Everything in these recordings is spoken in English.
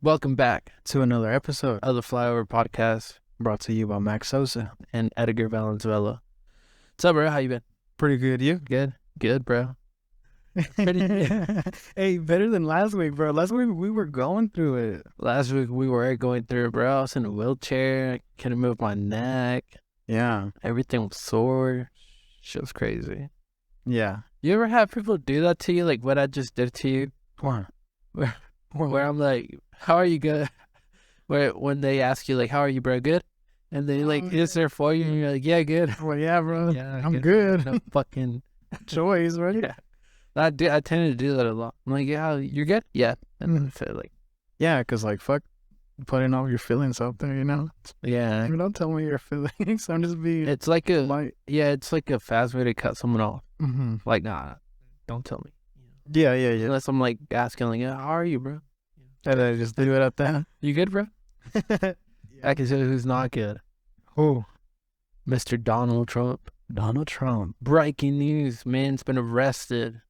Welcome back to another episode of the Flyover Podcast brought to you by Max Sosa. and Edgar Valenzuela. What's up, bro? How you been? Pretty good, you? Good, bro. Hey, better than last week, bro. Last week we were going through it. Last week we were going through it, bro. I was in a wheelchair. I couldn't move my neck. Yeah. Everything was sore. Shit was crazy. Yeah. You ever have people do that to you, like what I just did to you? What? Where I'm like, how are you good? When they ask you, like, how are you, bro? Good? And they, like, is there for you? And you're like, yeah, good. Well, yeah, bro. Yeah, I'm good. No fucking Choice, right? Yeah. I tend to do that a lot. I'm like, yeah, you're good? Yeah. And then say, like, Yeah, because, like, fuck putting all your feelings out there, you know? yeah. You don't tell me your feelings. I'm just being It's like a, light. it's like a fast way to cut someone off. Mm-hmm. Like, nah, don't tell me. Yeah. Unless I'm, like, asking, like, yeah, how are you, bro? And I just do it at that. You good, bro? I can say who's not good. Who? Mr. Donald Trump. Donald Trump. Breaking news. Man's been arrested.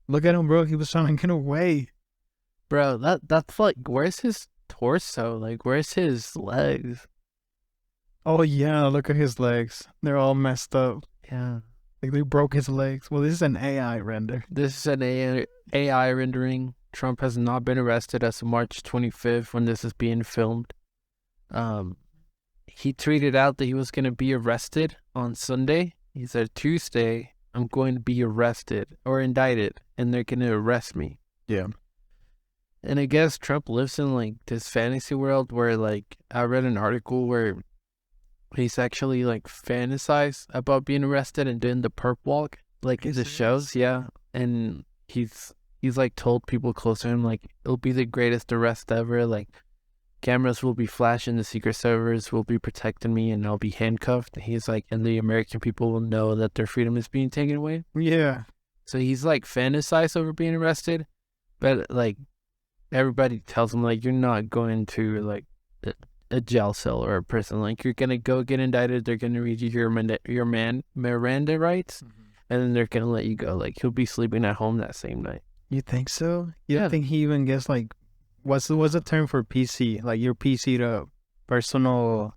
Look at him, bro. He was trying to get away. Bro, that's like, where's his torso? Like, where's his legs? Oh, yeah. Look at his legs. They're all messed up. Yeah. Like, they broke his legs. Well, this is an AI render. This is an AI rendering. Trump has not been arrested as of March 25th when this is being filmed. He tweeted out that he was going to be arrested on Sunday. He said, Tuesday, I'm going to be arrested or indicted, and they're going to arrest me. Yeah. And I guess Trump lives in, like, this fantasy world where, like, I read an article where he's actually, like, fantasized about being arrested and doing the perp walk, like, in the shows. Yeah. And he's like told people close to him, like, it'll be the greatest arrest ever. Like, cameras will be flashing, the Secret Service will be protecting me, and I'll be handcuffed. And he's like, and the American people will know that their freedom is being taken away. Yeah. So he's like fantasized over being arrested, but like everybody tells him, like, you're not going to like a jail cell or a prison. Like, you're gonna go get indicted. They're gonna read you your Miranda rights, and then they're gonna let you go. Like, he'll be sleeping at home that same night. You think so? You Yeah. don't think he even gets like, what's the term for PC? Like your PC to personal?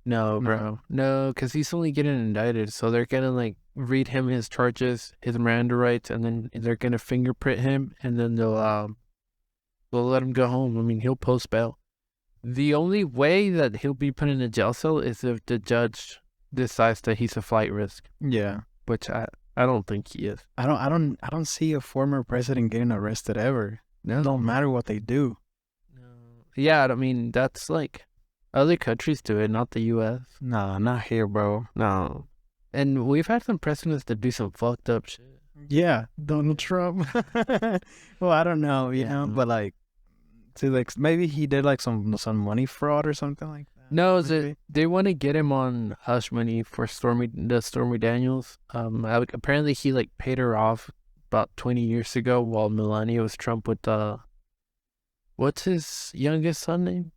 No, bro. No, because he's only getting indicted. So they're going to, like, read him his charges, his Miranda rights, and then they're going to fingerprint him, and then they'll let him go home. I mean, he'll post bail. The only way that he'll be put in a jail cell is if the judge decides that he's a flight risk, Yeah. which I don't think he is. I don't see a former president getting arrested ever. No. It don't matter what they do. Yeah, I mean, that's like, other countries do it, not the U.S. Nah, not here, bro. No. And we've had some presidents that do some fucked up shit. Yeah, Donald Trump. Well, I don't know, you know, but like, see, like maybe he did like some money fraud or something like that. No, maybe. they want to get him on hush money for Stormy Daniels. Apparently he like paid her off about 20 years ago while Melania was Trump with what's his youngest son name?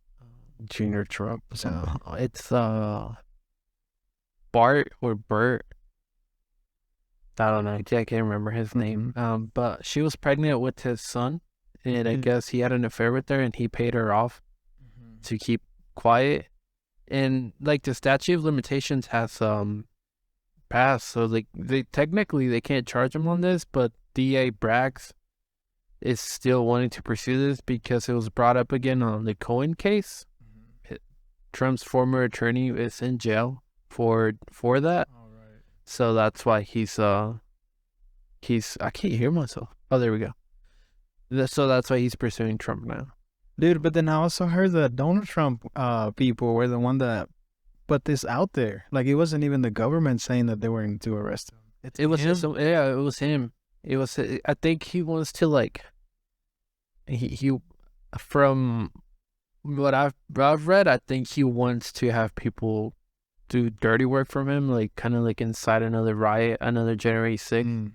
Junior Trump. So It's Bart or Bert. I don't know. I can't remember his name. But she was pregnant with his son, and I guess he had an affair with her, and he paid her off to keep quiet. And like the statute of limitations has passed, so like they can't charge him on this, but DA Braggs is still wanting to pursue this because it was brought up again on the Cohen case. Trump's former attorney is in jail for that. All right. So that's why he's I can't hear myself. Oh, there we go. So that's why he's pursuing Trump now. Dude, but then I also heard that Donald Trump people were the one that put this out there. Like, it wasn't even the government saying that they were going to arrest him. It was him? it was him. It was. I think he wants to like. He from what I've read, I think he wants to have people do dirty work from him, like kind of like incite another riot, another January 6th.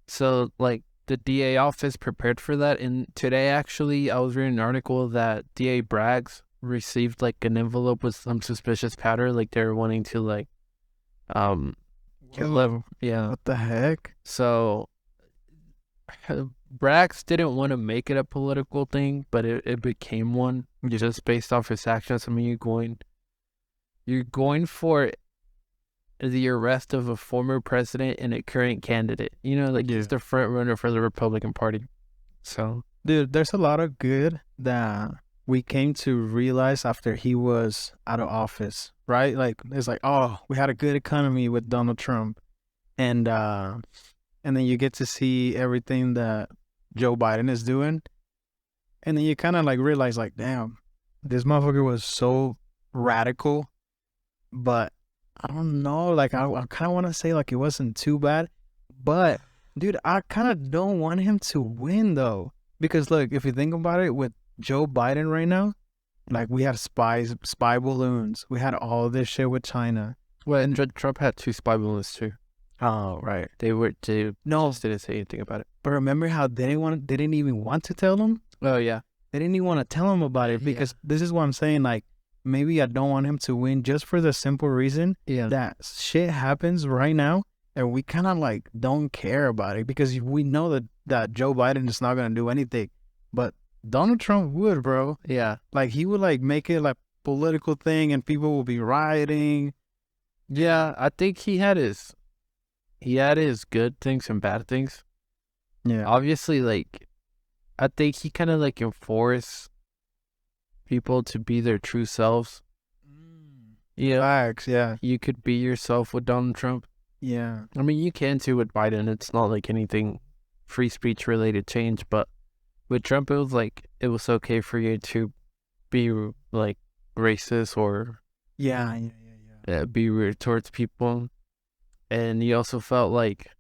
So like, the DA office prepared for that. And today, actually, I was reading an article that DA Braggs received like an envelope with some suspicious powder. Like, they were wanting to like, kill him. Yeah. What the heck? So Brax didn't want to make it a political thing, but it became one just based off his actions. I mean, you're going for the arrest of a former president and a current candidate. You know, like he's the front runner for the Republican Party. So, dude, there's a lot of good that we came to realize after he was out of office, right? Like it's like, oh, we had a good economy with Donald Trump, and then you get to see everything that Joe Biden is doing, and then you kind of like realize, like, damn, this motherfucker was so radical, but I don't know, like I kind of want to say like it wasn't too bad, but dude, I kind of don't want him to win though, because look, if you think about it, with Joe Biden right now, like we had spy balloons, we had all this shit with China. Well, and Trump had 2 spy balloons too. Oh, right. They just didn't say anything about it. But remember how they didn't even want to tell them? Oh yeah, they didn't even want to tell him about it, because this is what I'm saying. Like, maybe I don't want him to win just for the simple reason that shit happens right now, and we kind of like don't care about it, because we know that Joe Biden is not gonna do anything, but Donald Trump would, bro. Yeah, like he would like make it like political thing, and people will be rioting. Yeah, I think he had his good things and bad things. Yeah, obviously, like I think he kind of like enforced people to be their true selves. Yeah, facts. Yeah, you could be yourself with Donald Trump. Yeah, I mean, you can too with Biden. It's not like anything free speech related change, but with Trump, it was okay for you to be like racist or be rude towards people, and you also felt like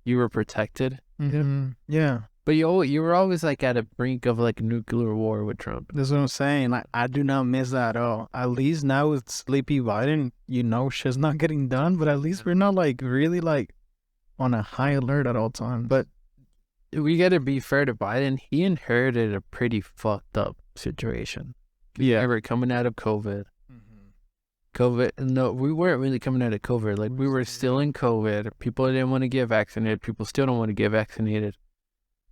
you were protected. Mm-hmm. Yeah, but you were always like at a brink of like nuclear war with Trump. That's what I'm saying. Like, I do not miss that at all. At least now with Sleepy Biden, shit's not getting done, but at least we're not like really like on a high alert at all times. But we got to be fair to Biden. He inherited a pretty fucked up situation. Yeah. We were coming out of COVID. No, we weren't really coming out of COVID. Like, we were still in COVID. People didn't want to get vaccinated. People still don't want to get vaccinated.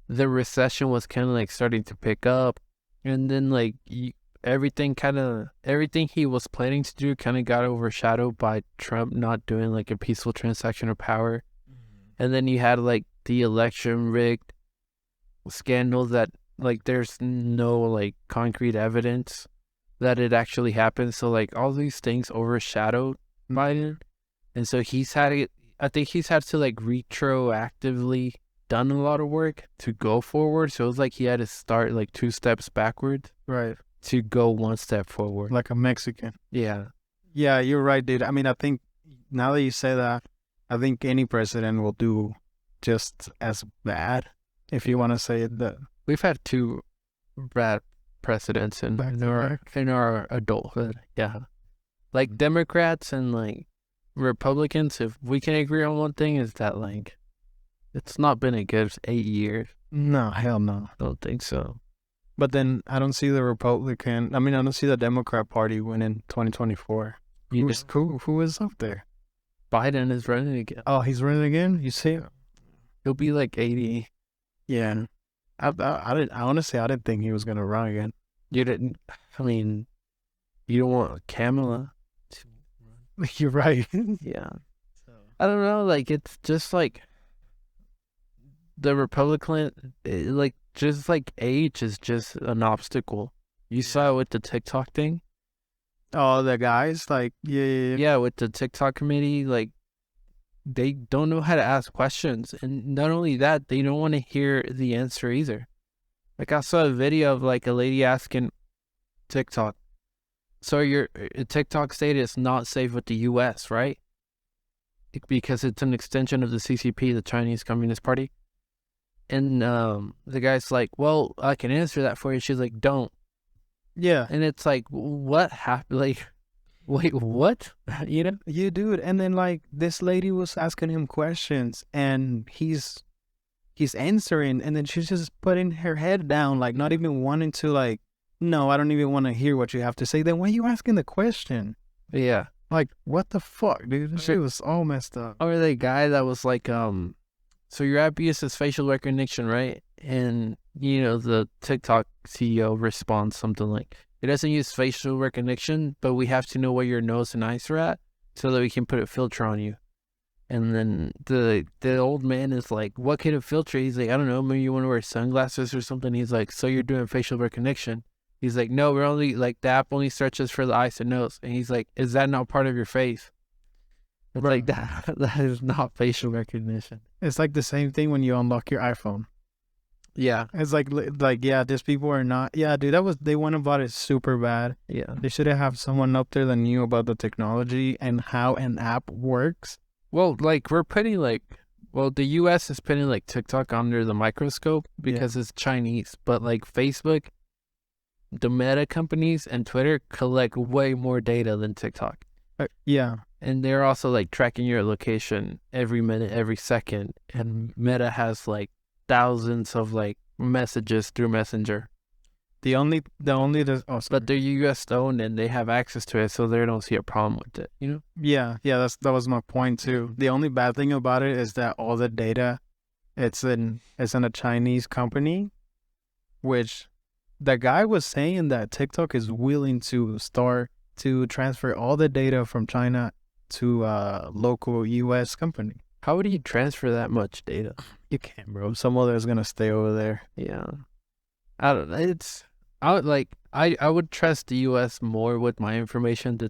The recession was kind of like starting to pick up. And then like everything he was planning to do kind of got overshadowed by Trump not doing like a peaceful transaction of power. And then you had like the election rigged scandal that like there's no like concrete evidence that it actually happened. So like all these things overshadowed Biden. And so I think he's had to like retroactively done a lot of work to go forward. So it was like he had to start like 2 steps backwards. Right. To go 1 step forward. Like a Mexican. Yeah. Yeah, you're right, dude. I mean, I think now that you say that, I think any president will do just as bad, if you want to say it. We've had 2 bad precedents in our adulthood. Yeah. Like Democrats and like Republicans, if we can agree on one thing, is that like it's not been a good 8 years. No, hell no. I don't think so. But then I don't see I don't see the Democrat Party win in 2024. Who is up there? Biden is running again. Oh, he's running again? You see? He'll be like 80. Yeah. I honestly, I didn't think he was going to run again. You didn't? I mean, you don't want Kamala to run. You're right. Yeah. So I don't know. Like, it's just like the Republican, like, just like age is just an obstacle. You saw it with the TikTok thing. Oh, the guys, like, yeah, with the TikTok committee, like, they don't know how to ask questions, and not only that, they don't want to hear the answer either. Like, I saw a video of like a lady asking TikTok, so your TikTok status not safe with the U.S., right? Because it's an extension of the CCP, the Chinese Communist Party. And the guy's like, well, I can answer that for you. She's like, don't. Yeah. And it's like, what happened? Like, wait, what? You know? Yeah, dude. And then like this lady was asking him questions and he's answering, and then she's just putting her head down, like not even wanting to, like, no, I don't even want to hear what you have to say. Then why are you asking the question? Yeah. Like, what the fuck, dude? This shit was all messed up. Or the guy that was like, So your app uses facial recognition, right? And the TikTok CEO responds something like, "It doesn't use facial recognition, but we have to know where your nose and eyes are at, so that we can put a filter on you." And then the old man is like, "What kind of filter?" He's like, "I don't know, maybe you want to wear sunglasses or something." He's like, "So you're doing facial recognition?" He's like, "No, we're only like the app only searches for the eyes and nose." And he's like, "Is that not part of your face?" It's Bro, like that is not facial recognition. it's like the same thing when you unlock your iPhone. Yeah. It's like yeah, these people are not. Yeah, dude, they went about it super bad. Yeah. They should have someone up there that knew about the technology and how an app works. Well, like the US is putting like TikTok under the microscope because it's Chinese, but like Facebook, the Meta companies and Twitter collect way more data than TikTok. Yeah. And they're also like tracking your location every minute, every second. And Meta has like thousands of like messages through Messenger. But they're US owned and they have access to it, so they don't see a problem with it, Yeah, that was my point too. The only bad thing about it is that all the data, it's in a Chinese company, which the guy was saying that TikTok is willing to start to transfer all the data from China to a local US company. How would you transfer that much data? You can't, bro. Some other is gonna stay over there. Yeah. I don't know. I would trust the US more with my information than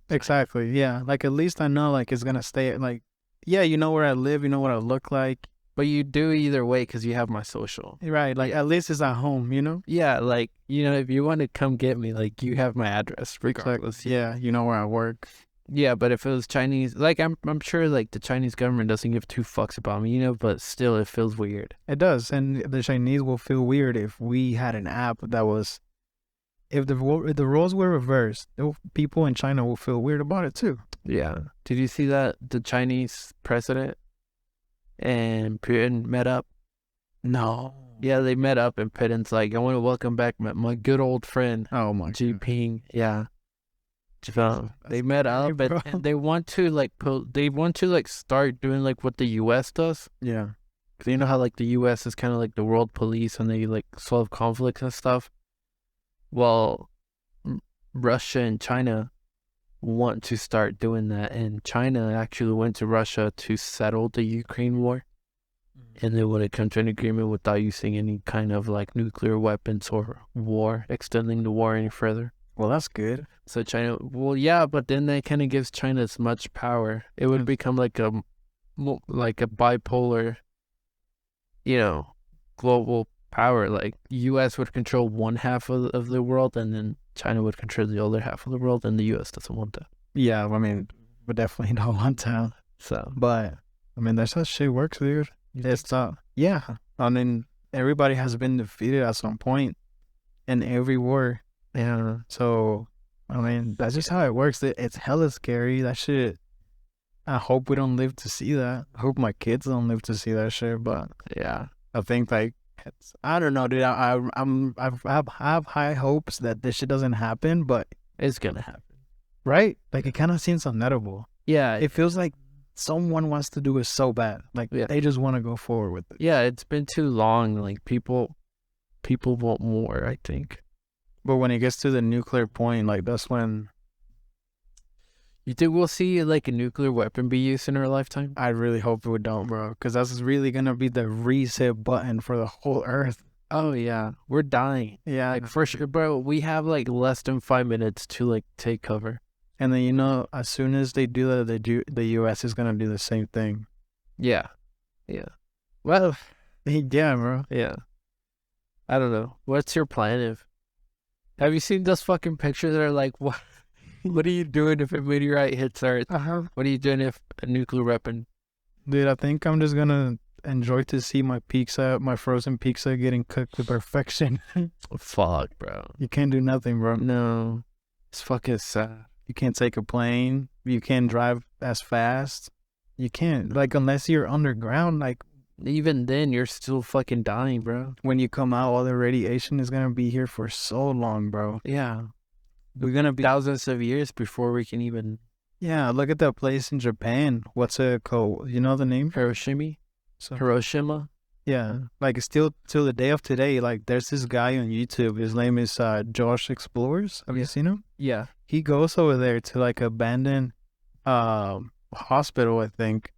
Exactly. Yeah. Like at least I know like it's gonna stay like, yeah, you know where I live, you know what I look like. But you do either way because you have my social. Right. Like at least it's at home, Yeah, like, if you want to come get me, like you have my address regardless. Exactly. Yeah, you know where I work. Yeah, but if it was Chinese, like I'm sure like the Chinese government doesn't give two fucks about me, but still it feels weird. It does, and the Chinese will feel weird if we had an app that was, if the roles were reversed, people in China will feel weird about it too. Yeah. Did you see that the Chinese president and Putin met up? No. Yeah, they met up and Putin's like, "I want to welcome back my good old friend, Oh my Xi God. Jinping." Yeah. They met up and they want to like start doing like what the US does. Yeah. Cause you know how like the US is kind of like the world police and they like solve conflicts and stuff. Well, Russia and China want to start doing that, and China actually went to Russia to settle the Ukraine war, and they want to come to an agreement without using any kind of like nuclear weapons or extending the war any further. Well, that's good. So China, well, yeah, but then that kind of gives China as much power. It would become like a bipolar, global power. Like U.S. would control one half of the world, and then China would control the other half of the world, and the U.S. doesn't want that. Yeah, I mean, we definitely don't want to. So, but I mean, that's how shit works, dude. It's yeah. I mean, everybody has been defeated at some point in every war. yeah, So, I mean, that's just how it works. It's hella scary. That shit. I hope we don't live to see that. I hope my kids don't live to see that shit. But yeah, I think like I don't know, dude. I have high hopes that this shit doesn't happen, but it's gonna happen, right? Like it kind of seems unnettable. Yeah, It feels like someone wants to do it so bad. Like they just want to go forward with it. yeah. It's been too long. Like people want more, I think. But when it gets to the nuclear point, like that's when You think we'll see like a nuclear weapon be used in our lifetime? I really hope we don't, bro. Because that's really gonna be the reset button for the whole Earth. Oh yeah, we're dying. Yeah, Like for sure, bro. We have like less than 5 minutes to like take cover. and then as soon as they do that, the U.S. is gonna do the same thing. Yeah, yeah. Well, Yeah, bro. yeah. I don't know. What's your plan? Have you seen those fucking pictures that are like, what? What are you doing if a meteorite hits Earth? What are you doing if a nuclear weapon? Dude, I think I'm just gonna enjoy to see my frozen pizza getting cooked to perfection. Fuck, bro. You can't do nothing, bro. No, it's fucking sad. You can't take a plane. You can't drive as fast. You can't, like, unless you're underground. Like, Even then, you're still fucking dying, bro. when you come out, all the radiation is gonna be here for so long, bro. Yeah. We're gonna be Thousands of years before we can even... Yeah, look at that place in Japan. What's it called? You know the name? Hiroshima? So Hiroshima. yeah, like still till the day of today, like there's this guy on YouTube. His name is Josh Explorers. Have you seen him? Yeah. He goes over there to like abandoned hospital, I think,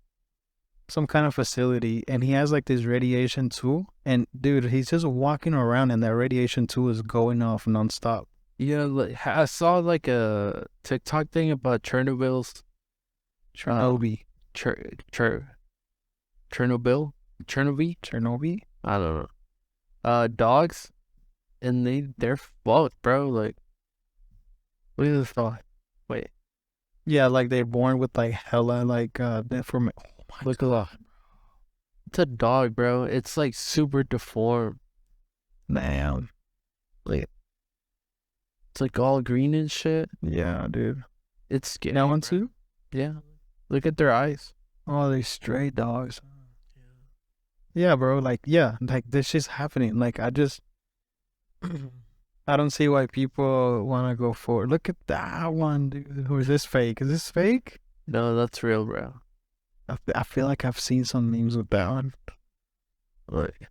some kind of facility, and he has like this radiation tool. And dude, he's just walking around, and that radiation tool is going off nonstop. Yeah, like, I saw like a TikTok thing about Chernobyl's Chernobyl. Chernobyl? Chernobyl? I don't know. Dogs, and they're fucked, bro. Like, look at this dog. Wait, Yeah, like they're born with like hella like deform. Oh my look at that. It's a dog, bro. It's like super deformed. damn. Like, it's like all green and shit. Yeah, dude. It's scary. That one too? Yeah. Look at their eyes. Oh, they stray dogs. Yeah, bro. Like, yeah, like this shit's happening. Like, I just, I don't see why people want to go for it. Look at that one, dude. Or is this fake? Is this fake? No, that's real, bro. I feel like I've seen some memes with that one. Like,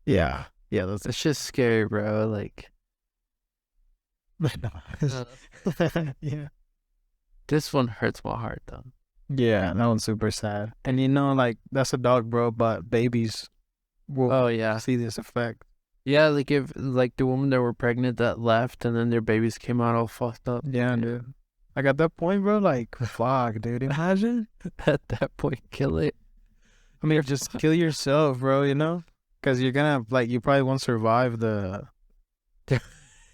Yeah. Yeah, that's it's just scary, bro. Like, yeah. this one hurts my heart, though. Yeah, that one's super sad. And you know, like, that's a dog, bro, but babies will Oh, yeah. see this effect. Yeah, like if like the women that were pregnant that left and then their babies came out all fucked up. Yeah, dude. Like, at that point, bro, like, fuck, dude. Imagine. At that point, kill it. I mean, just kill yourself, bro, you know? Because you're gonna, like, you probably won't survive the.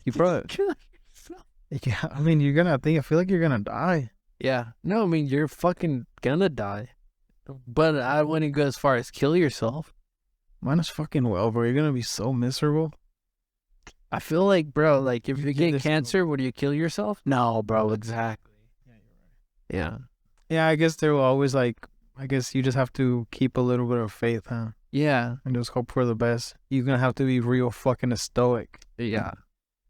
You probably. Kill yourself. Yeah, I mean, I feel like you're gonna die. Yeah. No, I mean, you're fucking gonna die. But I wouldn't go as far as kill yourself. Mine is fucking well, bro. You're gonna be so miserable. I feel like, bro, like if you get get this- cancer, would you kill yourself? No, bro, exactly. Yeah. Yeah, I guess there will always, like, I guess you just have to keep a little bit of faith, huh? Yeah. And just hope for the best. You're gonna have to be real fucking stoic. Yeah.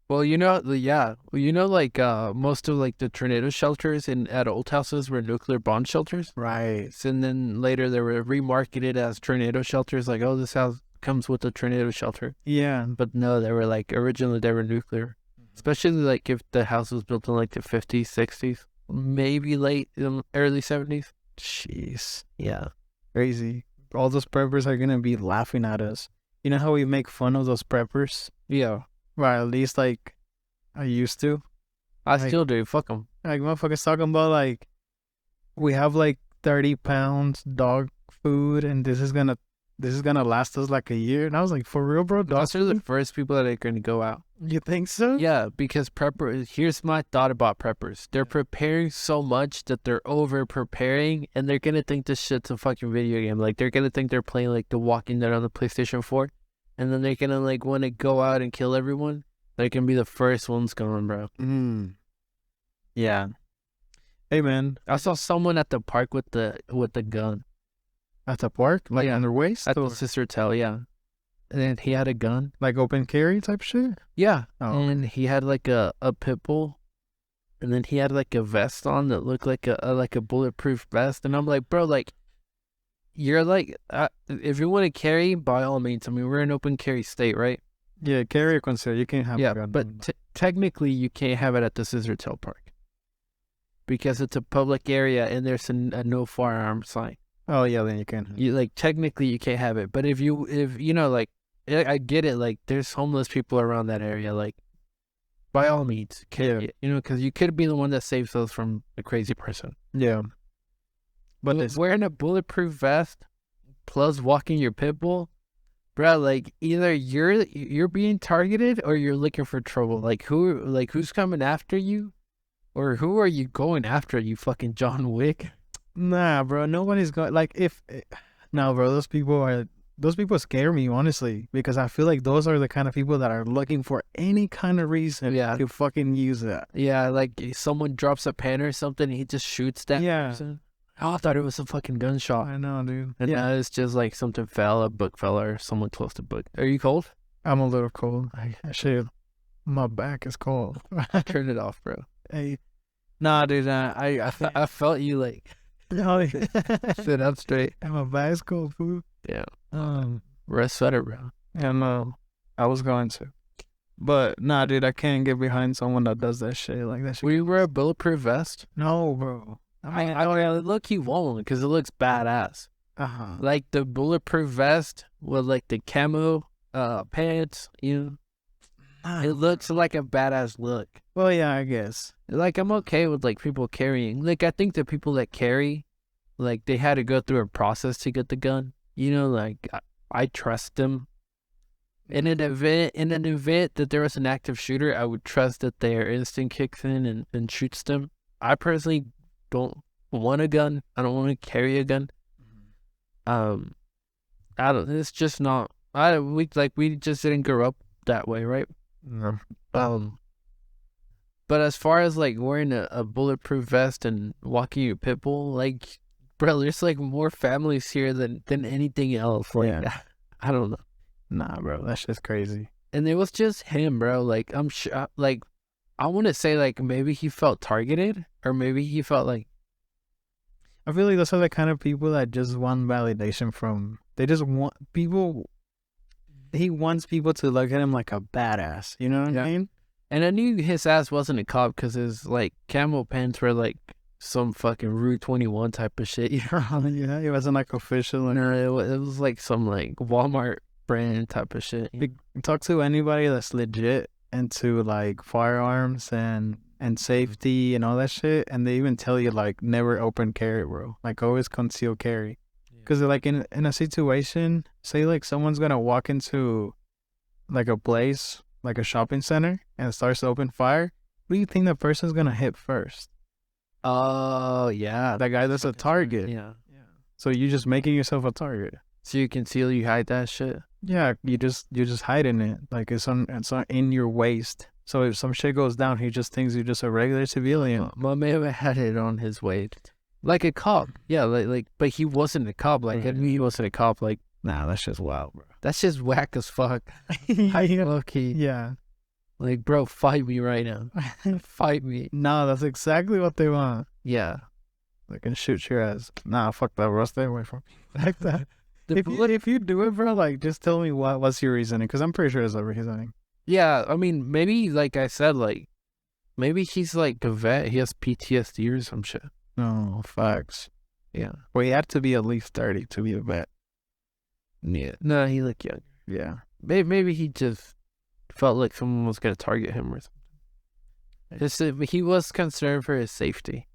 Well, you know, like most of like the tornado shelters at old houses were nuclear bomb shelters. Right. And then later they were remarketed as tornado shelters. Like, oh, this house comes with a tornado shelter. Yeah. But no, they were like, originally they were nuclear. Especially like if the house was built in like the 50s, 60s, maybe late early 70s. Jeez. Yeah. Crazy. All those preppers are gonna be laughing at us. You know how we make fun of those preppers? Yeah. Right, at least, like, I used to. I Like- still do. Fuck them. Like, motherfuckers talking about, like, we have, like, 30 pounds dog food, and this is gonna last us, like, a year. And I was like, for real, bro? Dog Those are the food? first people that are going to go out. You think so? Yeah, because here's my thought about preppers. They're preparing so much that they're over preparing, and they're going to think this shit's a fucking video game. Like, they're going to think they're playing, like, The Walking Dead on the PlayStation 4. And then they're going to, like, want to go out and kill everyone. They're going to be the first ones going, bro. Yeah. Hey, man. I saw someone at the park with the gun. At the park? Like, Yeah. on their waist? At Or, the sister hotel, yeah. And then he had a gun. like, open carry type shit? Yeah. Oh. And he had, like, a pit bull. And then he had, like, a vest on that looked like a bulletproof vest. And I'm like, bro, like, you're like, if you want to carry, by all means. I mean, we're an open carry state, right? Yeah, carry or conceal. You can't have Yeah, a gun. but technically you can't have it at the Scissor Tail Park because it's a public area and there's a no firearm sign. Oh, yeah, then you can. You like technically you can't have it, but if you know, like, I get it. Like, there's homeless people around that area. Like, by all means, carry it. You know, because you could be the one that saves those from a crazy person. Yeah. But it's, wearing a bulletproof vest plus walking your pit bull, bro, like, either you're being targeted or you're looking for trouble. Like, who's coming after you, or who are you going after? You fucking John Wick. nah, bro. Nobody's going, like, no, bro, those people scare me, honestly, because I feel like those are the kind of people that are looking for any kind of reason Yeah. to fucking use that. Yeah, like someone drops a pen or something, and he just shoots that Yeah. person. Oh, I thought it was a fucking gunshot. I know, dude. And now it's just like something fell, a book fell, or someone close to book. Are you cold? I'm a little cold. Shit, my back is cold. Turn it off, bro. Hey, nah, dude. I I felt you like Oh, yeah. Sit up straight. I'm a bicycle fool. Yeah. Red sweater, bro. And I was going to. But nah, dude, I can't get behind someone that does that shit. Like that shit. Will you wear a bulletproof vest? No, bro. I look you won't because it looks badass. Like the bulletproof vest with like the camo pants, you know. It looks like a badass look. Well, yeah, I guess. Like I'm okay with like people carrying. Like I think the people that carry, like they had to go through a process to get the gun. You know, like I trust them. In an event that there was an active shooter, I would trust that their instinct kicks in and shoots them. I personally don't want a gun. I don't want to carry a gun. I don't. It's just not. We just didn't grow up that way, right? No. But as far as like wearing a bulletproof vest and walking your pit bull, like, bro, there's like more families here than anything else. Like, Yeah. I don't know. Nah, bro, that's just crazy. And it was just him, bro. Like, I'm sure, like, I want to say, like, maybe he felt targeted, or maybe he felt like. I feel like those are the kind of people that just want validation from. They just want people. He wants people to look at him like a badass. You know what I mean? And I knew his ass wasn't a cop because his, like, camo pants were, like, some fucking Route 21 type of shit. You know? Yeah, it wasn't like official. No, it was like some, like, Walmart brand type of shit. Talk to anybody that's legit into like firearms and safety and all that shit, and they even tell you like never open carry, bro. Like always conceal carry, because like in a situation, say like someone's gonna walk into like a place, like a shopping center, and starts to open fire. What do you think the person's gonna hit first? Oh yeah, that guy that's a target. Yeah. So you're just making yourself a target. So you conceal, you hide that shit. Yeah, you're just hiding it. Like it's on in your waist. So if some shit goes down, he just thinks you're just a regular civilian. My man had it on his waist, like a cop. Yeah, like, but he wasn't a cop. Like I knew he wasn't a cop. Like, nah, that's just wild, bro. That's just whack as fuck. Okay. Yeah. Like, bro, fight me right now. Fight me. No, that's exactly what they want. Yeah. They can shoot your ass. Nah, fuck that, bro. Stay away from me. Like that. If you do it, bro, like, just tell me what's your reasoning, because I'm pretty sure there's a reasoning. Yeah, I mean, maybe, like I said, like, maybe he's, like, a vet. He has PTSD or some shit. No, facts. Yeah. Well, he had to be at least 30 to be a vet. Yeah. No, he looked young. Yeah. Maybe he just felt like someone was going to target him or something. He was concerned for his safety.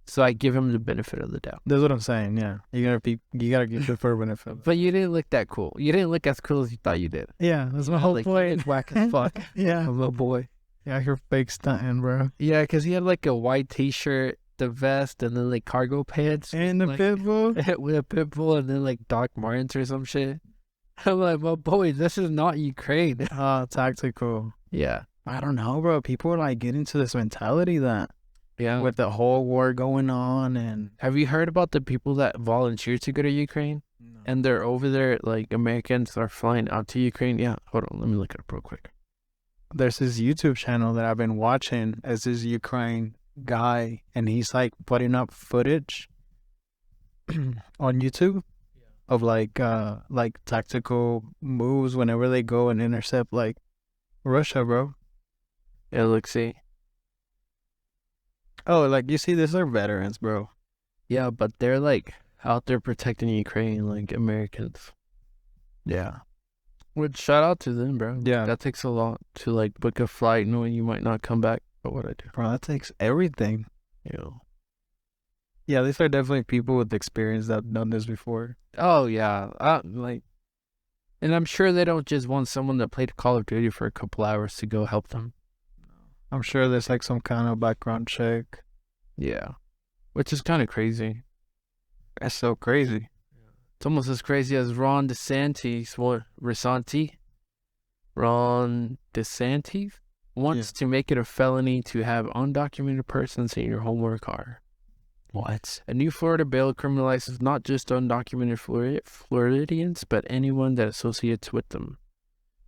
So I give him the benefit of the doubt. That's what I'm saying, yeah. You gotta give the full benefit. But you didn't look that cool. You didn't look as cool as you thought you did. Yeah, that's my whole point. Whack as fuck. Yeah. Little boy. Yeah, you're fake stunting, bro. Yeah, because he had like a white t-shirt, the vest, and then like cargo pants. And the like, pit bull? With a pit bull, and then like Doc Martens or some shit. I'm like, my boy, this is not Ukraine. Tactical. Yeah. I don't know, bro. People are like getting to this mentality that with the whole war going on. And have you heard about the people that volunteer to go to Ukraine? No. And they're over there, like Americans are flying out to Ukraine. Yeah, hold on, let me look it up real quick. There's this YouTube channel that I've been watching as this Ukraine guy, and he's like putting up footage on YouTube of like tactical moves whenever they go and intercept like Russia, bro. Yeah, look, see. Oh, like, you see, these are veterans, bro. Yeah, but they're, like, out there protecting Ukraine, like, Americans. Yeah. Which, shout out to them, bro. Yeah. That takes a lot to, like, book a flight knowing you might not come back. But what I do. Bro, that takes everything. Yeah. Yeah, these are definitely people with experience that have done this before. Oh, yeah. And I'm sure they don't just want someone that played Call of Duty for a couple hours to go help them. I'm sure there's like some kind of background check. Yeah. Which is kind of crazy. That's so crazy. It's almost as crazy as Ron DeSantis wants to make it a felony to have undocumented persons in your home or car. What? A new Florida bill criminalizes not just undocumented Floridians, but anyone that associates with them.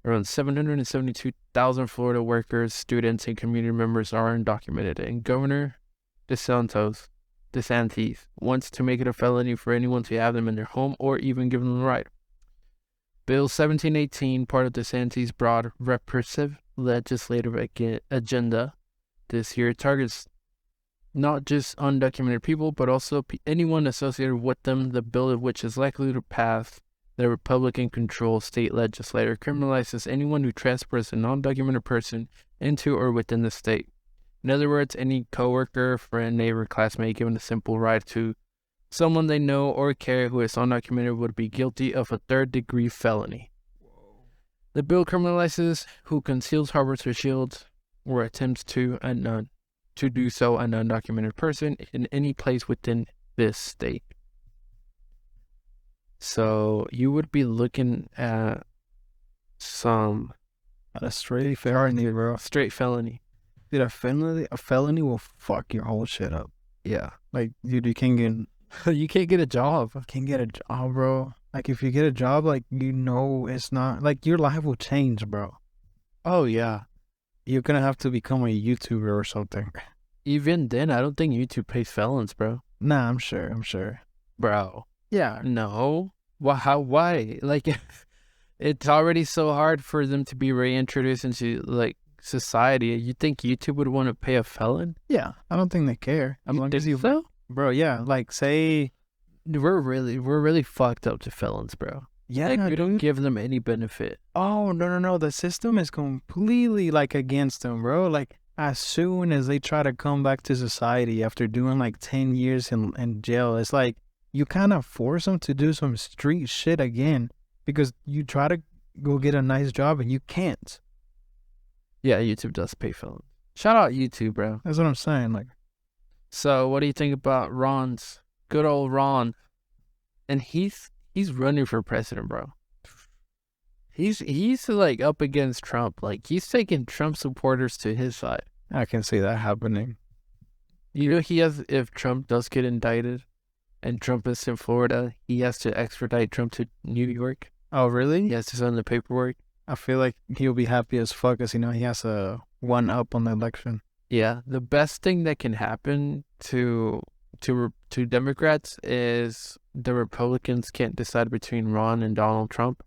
Around 772,000 Florida workers, students, and community members are undocumented, and Governor DeSantis DeSantis wants to make it a felony for anyone to have them in their home or even give them a ride. Bill 1718, part of DeSantis' broad repressive legislative agenda this year, targets not just undocumented people, but also anyone associated with them, the bill of which is likely to pass the Republican-controlled state legislature criminalizes anyone who transports a non-documented person into or within the state. In other words, any coworker, friend, neighbor, classmate given a simple ride to someone they know or care who is undocumented would be guilty of a third-degree felony. Whoa. The bill criminalizes who conceals, harbors, or shields, or attempts to do so an undocumented person in any place within this state. So you would be looking at a straight felony, bro. Straight felony. Dude, a felony will fuck your whole shit up. Yeah. Like, dude, you can't get you can't get a job. Can't get a job, bro. Like, if you get a job, like, it's not like your life will change, bro. Oh yeah. You're gonna have to become a YouTuber or something. Even then, I don't think YouTube pays felons, bro. Nah, I'm sure. Bro. Yeah. No. Why? Like, it's already so hard for them to be reintroduced into, like, society. You think YouTube would want to pay a felon? Yeah. I don't think they care. As long as you... So? Bro, yeah. Like, say... We're really fucked up to felons, bro. Yeah. Like, we don't give them any benefit. Oh, no. The system is completely, like, against them, bro. Like, as soon as they try to come back to society after doing, like, 10 years in jail, it's like, you kind of force them to do some street shit again because you try to go get a nice job and you can't. Yeah, YouTube does pay felons. Shout out YouTube, bro. That's what I'm saying. Like, so what do you think about good old Ron? And he's running for president, bro. He's like up against Trump. Like, he's taking Trump supporters to his side. I can see that happening. You know, if Trump does get indicted and Trump is in Florida, he has to extradite Trump to New York. Oh, really? He has to sign the paperwork. I feel like he'll be happy as fuck as, he has a one up on the election. Yeah, the best thing that can happen to Democrats is the Republicans can't decide between Ron and Donald Trump.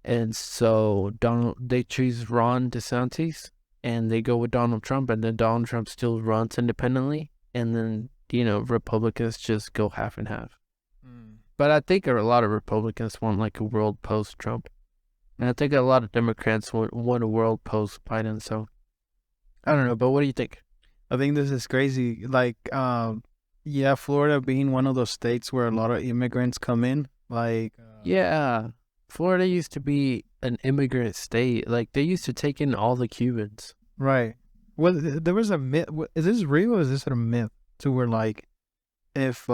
And so they choose Ron DeSantis and they go with Donald Trump, and then Donald Trump still runs independently, and then Republicans just go half and half. But I think a lot of Republicans want like a world post-Trump. And I think a lot of Democrats want a world post-Biden. So, I don't know, but what do you think? I think this is crazy. Like, Florida being one of those states where a lot of immigrants come in. Like, yeah, Florida used to be an immigrant state. Like, they used to take in all the Cubans. Right. Well, there was a myth. Is this real or is this a myth? To where, like, if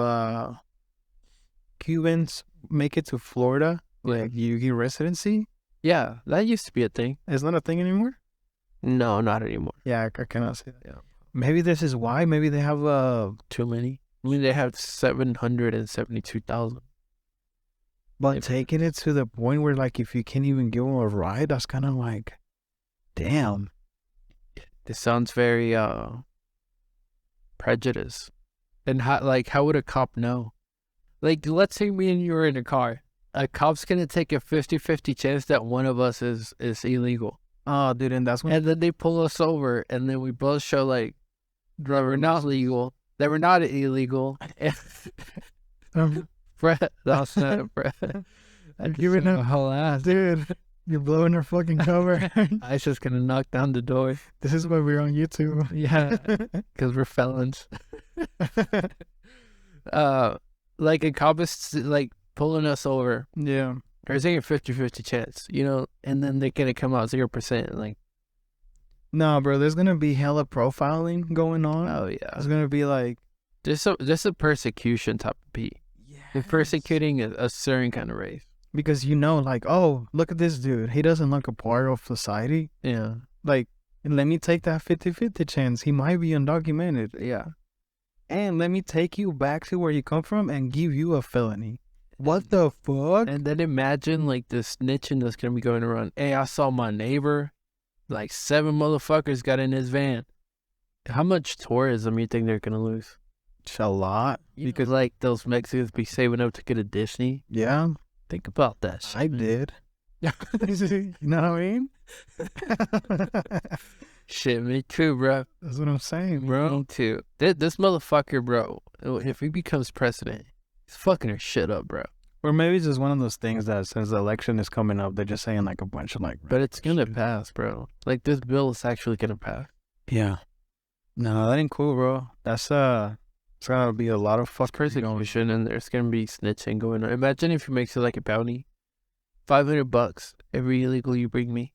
Cubans make it to Florida, like, you get residency? Yeah, that used to be a thing. It's not a thing anymore? No, not anymore. Yeah, I cannot see that. Yeah. Maybe this is why. Maybe they have too many. I mean, they have 772,000. But taking it to the point where, like, if you can't even give them a ride, that's kind of like, damn. This sounds very prejudiced. And how would a cop know? Like, let's say me and you are in a car. A cop's gonna take a 50-50 chance that one of us is illegal. Oh, dude, and that's when... And then they pull us over, and then we both show, like, that we're not legal, that we're not illegal. Brett, that's not Brett. I'm giving a whole ass. Dude, you're blowing our fucking cover. I was just gonna knock down the door. This is why we're on YouTube. Yeah, because we're felons. Like, a cop is, like, pulling us over. Yeah. There's a 50-50 chance, and then they're gonna come out 0%. Like, no, bro, there's gonna be hella profiling going on. Oh yeah, it's gonna be like there's a persecution type of beat. Yeah, they're persecuting a certain kind of race because like, oh, look at this dude, he doesn't look a part of society. Yeah, like, let me take that 50-50 chance. He might be undocumented. Yeah, and let me take you back to where you come from and give you a felony. What the fuck? And then imagine, like, the snitching that's gonna be going around. Hey, I saw my neighbor, like, 7 motherfuckers got in his van. How much tourism you think they're gonna lose? It's a lot. Because like those Mexicans be saving up to get a Disney. Yeah, Think about that shit. I did. You know what I mean? Shit, me too, bro. That's what I'm saying, bro. Me too. This motherfucker, bro, if he becomes president, he's fucking her shit up, bro. Or maybe it's just one of those things that since the election is coming up, they're just saying like a bunch of like. But it's gonna pass, bro. Like this bill is actually gonna pass. Yeah. No, that ain't cool, bro. That's it's gonna be a lot of fuck Persecution, and there's gonna be snitching going on. Imagine if he makes it like a bounty, $500 every illegal you bring me.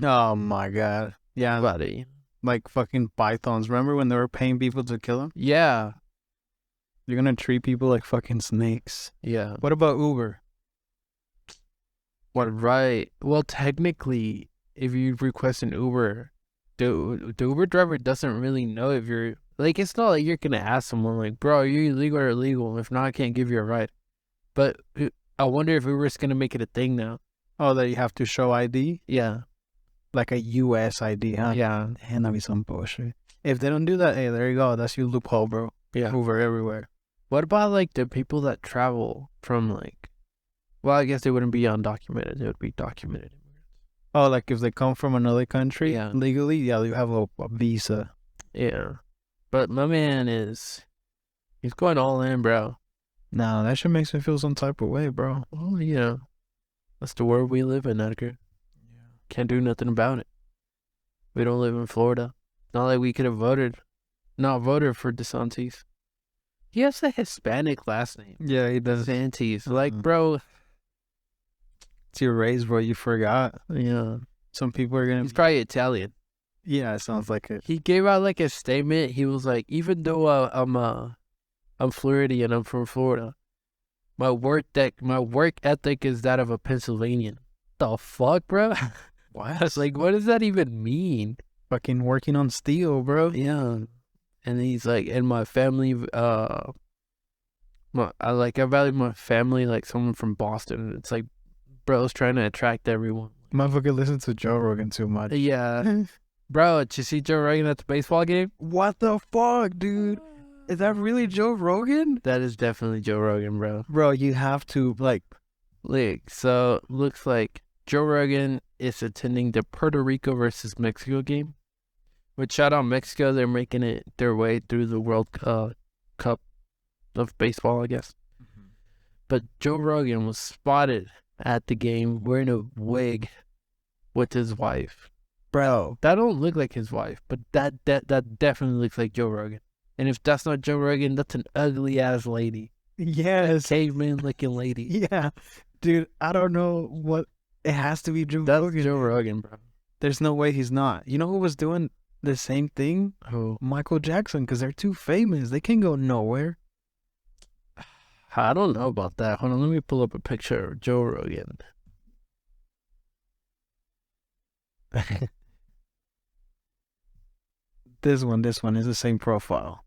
Oh my god. Yeah, Buddy. like fucking pythons. Remember when they were paying people to kill them? Yeah. You're gonna treat people like fucking snakes. Yeah. What about Uber? What? Right. Well, technically, if you request an Uber, the Uber driver doesn't really know if you're like. It's not like you're gonna ask someone like, "Bro, are you illegal or illegal? If not, I can't give you a ride." But I wonder if Uber's gonna make it a thing now. Oh, that you have to show ID, Yeah. like a U.S. ID, huh? Yeah. And that'd be some bullshit. If they don't do that, hey, there you go. That's your loophole, bro. Yeah. Uber everywhere. What about like the people that travel from like? Well, I guess they wouldn't be undocumented. They would be documented. Oh, like if they come from another country Yeah. legally, yeah, you have a visa. Yeah. But my man he's going all in, bro. No, that shit makes me feel some type of way, bro. Well, you know, that's the world we live in, Edgar. Yeah. Can't do nothing about it. We don't live in Florida. Not like we could have not voted for DeSantis. He has a Hispanic last name. Yeah, he does. DeSantis. Like, bro, It's your race, bro. You forgot. yeah. Some people are gonna. He's probably Italian. Yeah, it sounds like it. He gave out like a statement. He was like, even though I'm Floridian, I'm from Florida. My work ethic is that of a Pennsylvanian. The fuck, bro? What? Like, what does that even mean? Fucking working on steel, bro. Yeah. And he's like, and my family, I value my family like someone from Boston. And it's like, bro's trying to attract everyone. Motherfucker listen to Joe Rogan too much. Yeah. Bro, did you see Joe Rogan at the baseball game? What the fuck, dude? Is that really Joe Rogan? That is definitely Joe Rogan, bro. Bro, you have to, like... So, looks like Joe Rogan is attending the Puerto Rico versus Mexico game. Which, shout out Mexico, they're making it their way through the World Cup of baseball, I guess. Mm-hmm. But Joe Rogan was spotted at the game wearing a wig with his wife. Bro. That don't look like his wife, but that definitely looks like Joe Rogan. And if that's not Joe Rogan, that's an ugly-ass lady. Yes. Caveman-looking lady. Yeah. Dude, I don't know what... It has to be Joe Rogan. That's Joe Rogan, bro. There's no way he's not. You know who was doing the same thing? Who? Michael Jackson, because they're too famous. They can't go nowhere. I don't know about that. Hold on, let me pull up a picture of Joe Rogan. This one is the same profile.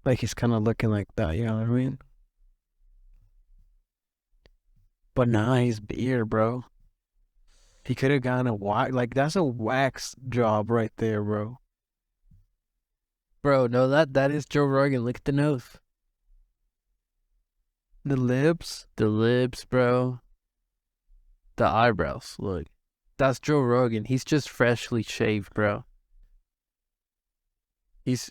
Like he's kind of looking like that, you know what I mean? But nah, he's beard, bro. He could have gotten a wax. Like, that's a wax job right there, bro. Bro, no, that is Joe Rogan. Look at the nose. The lips. The lips, bro. The eyebrows, look. That's Joe Rogan. He's just freshly shaved, bro.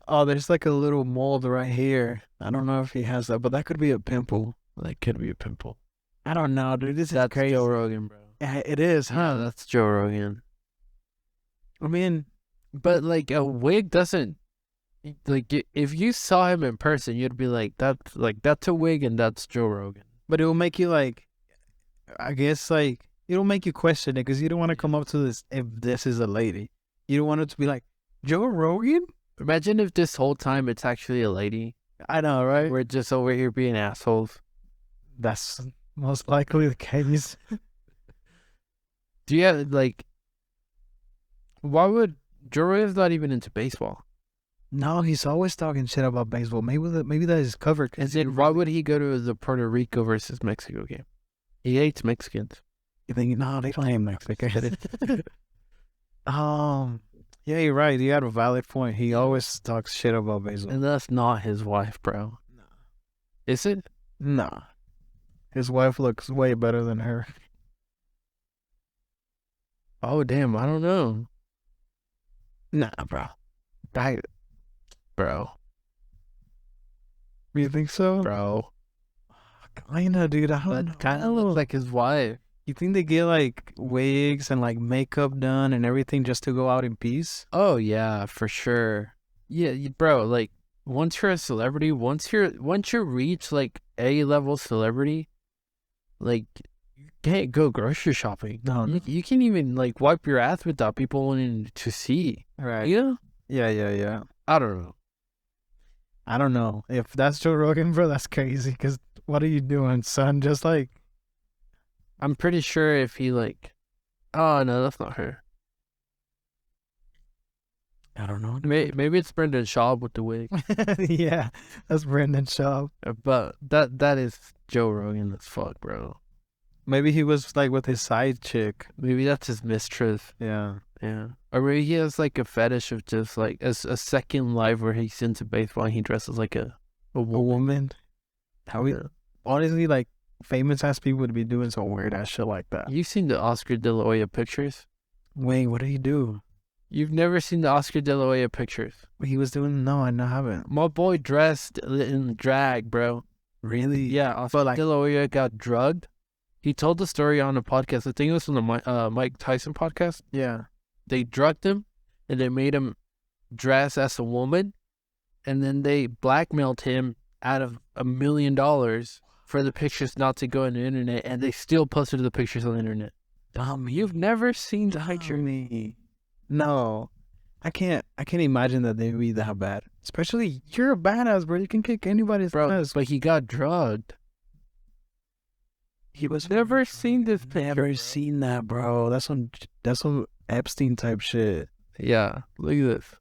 Oh, there's like a little mold right here. I don't know if he has that, but that could be a pimple. That could be a pimple. I don't know, dude. That's crazy. Joe Rogan, bro. It is, huh? Yeah, that's Joe Rogan. I mean, but like a wig doesn't, like, if you saw him in person, you'd be like, that's a wig and that's Joe Rogan. But it will make you like, I guess like, it'll make you question it because you don't want to come up to this if this is a lady. You don't want it to be like, Joe Rogan? Imagine if this whole time it's actually a lady. I know, right? We're just over here being assholes. That's most likely the case. Do you have, like, why would Joe Rogan's not even into baseball? No, he's always talking shit about baseball. Maybe that is covered. And then why would he go to the Puerto Rico versus Mexico game? He hates Mexicans. You think, no, they don't hate Mexicans. Yeah, you're right. You had a valid point. He always talks shit about Basil. And that's not his wife, bro. No. Is it? Nah. His wife looks way better than her. Oh, damn. I don't know. Nah, bro. Bro. You think so? Bro. Kinda, dude. I don't know. That kind of looks like his wife. You think they get like wigs and like makeup done and everything just to go out in peace? Oh, yeah, for sure. Yeah, bro, like, once you're a celebrity, once you reach, like, A-level celebrity, like, you can't go grocery shopping. No. You can't even, like, wipe your ass without people wanting to see. Right. You know? Yeah. I don't know. I don't know. If that's Joe Rogan, bro, that's crazy. Because what are you doing, son? Just like... I'm pretty sure if he, like... Oh, no, that's not her. I don't know. Maybe it's Brendan Schaub with the wig. Yeah, that's Brendan Schaub. But that is Joe Rogan as fuck, bro. Maybe he was like with his side chick. Maybe that's his mistress. Yeah. Or maybe he has like a fetish of just like a second life where he's into baseball and he dresses like a woman. How we honestly like famous ass people would be doing some weird ass shit like that. You've seen the Oscar De La Hoya pictures? Wait, what did he do? You've never seen the Oscar De La Hoya pictures? He was doing no, I haven't. My boy dressed in drag, bro. Really? Yeah, Oscar De La Hoya got drugged. He told the story on a podcast. I think it was from the Mike Tyson podcast. Yeah. They drugged him, and they made him dress as a woman, and then they blackmailed him out of $1 million for the pictures not to go on the internet, and they still posted the pictures on the internet. You've never seen the picture? No. I can't imagine that they'd be that bad. Especially, you're a badass, bro. You can kick anybody's ass. But he got drugged. He was never seen this picture. Never seen that, bro. That's some Epstein type shit. Yeah, look at this.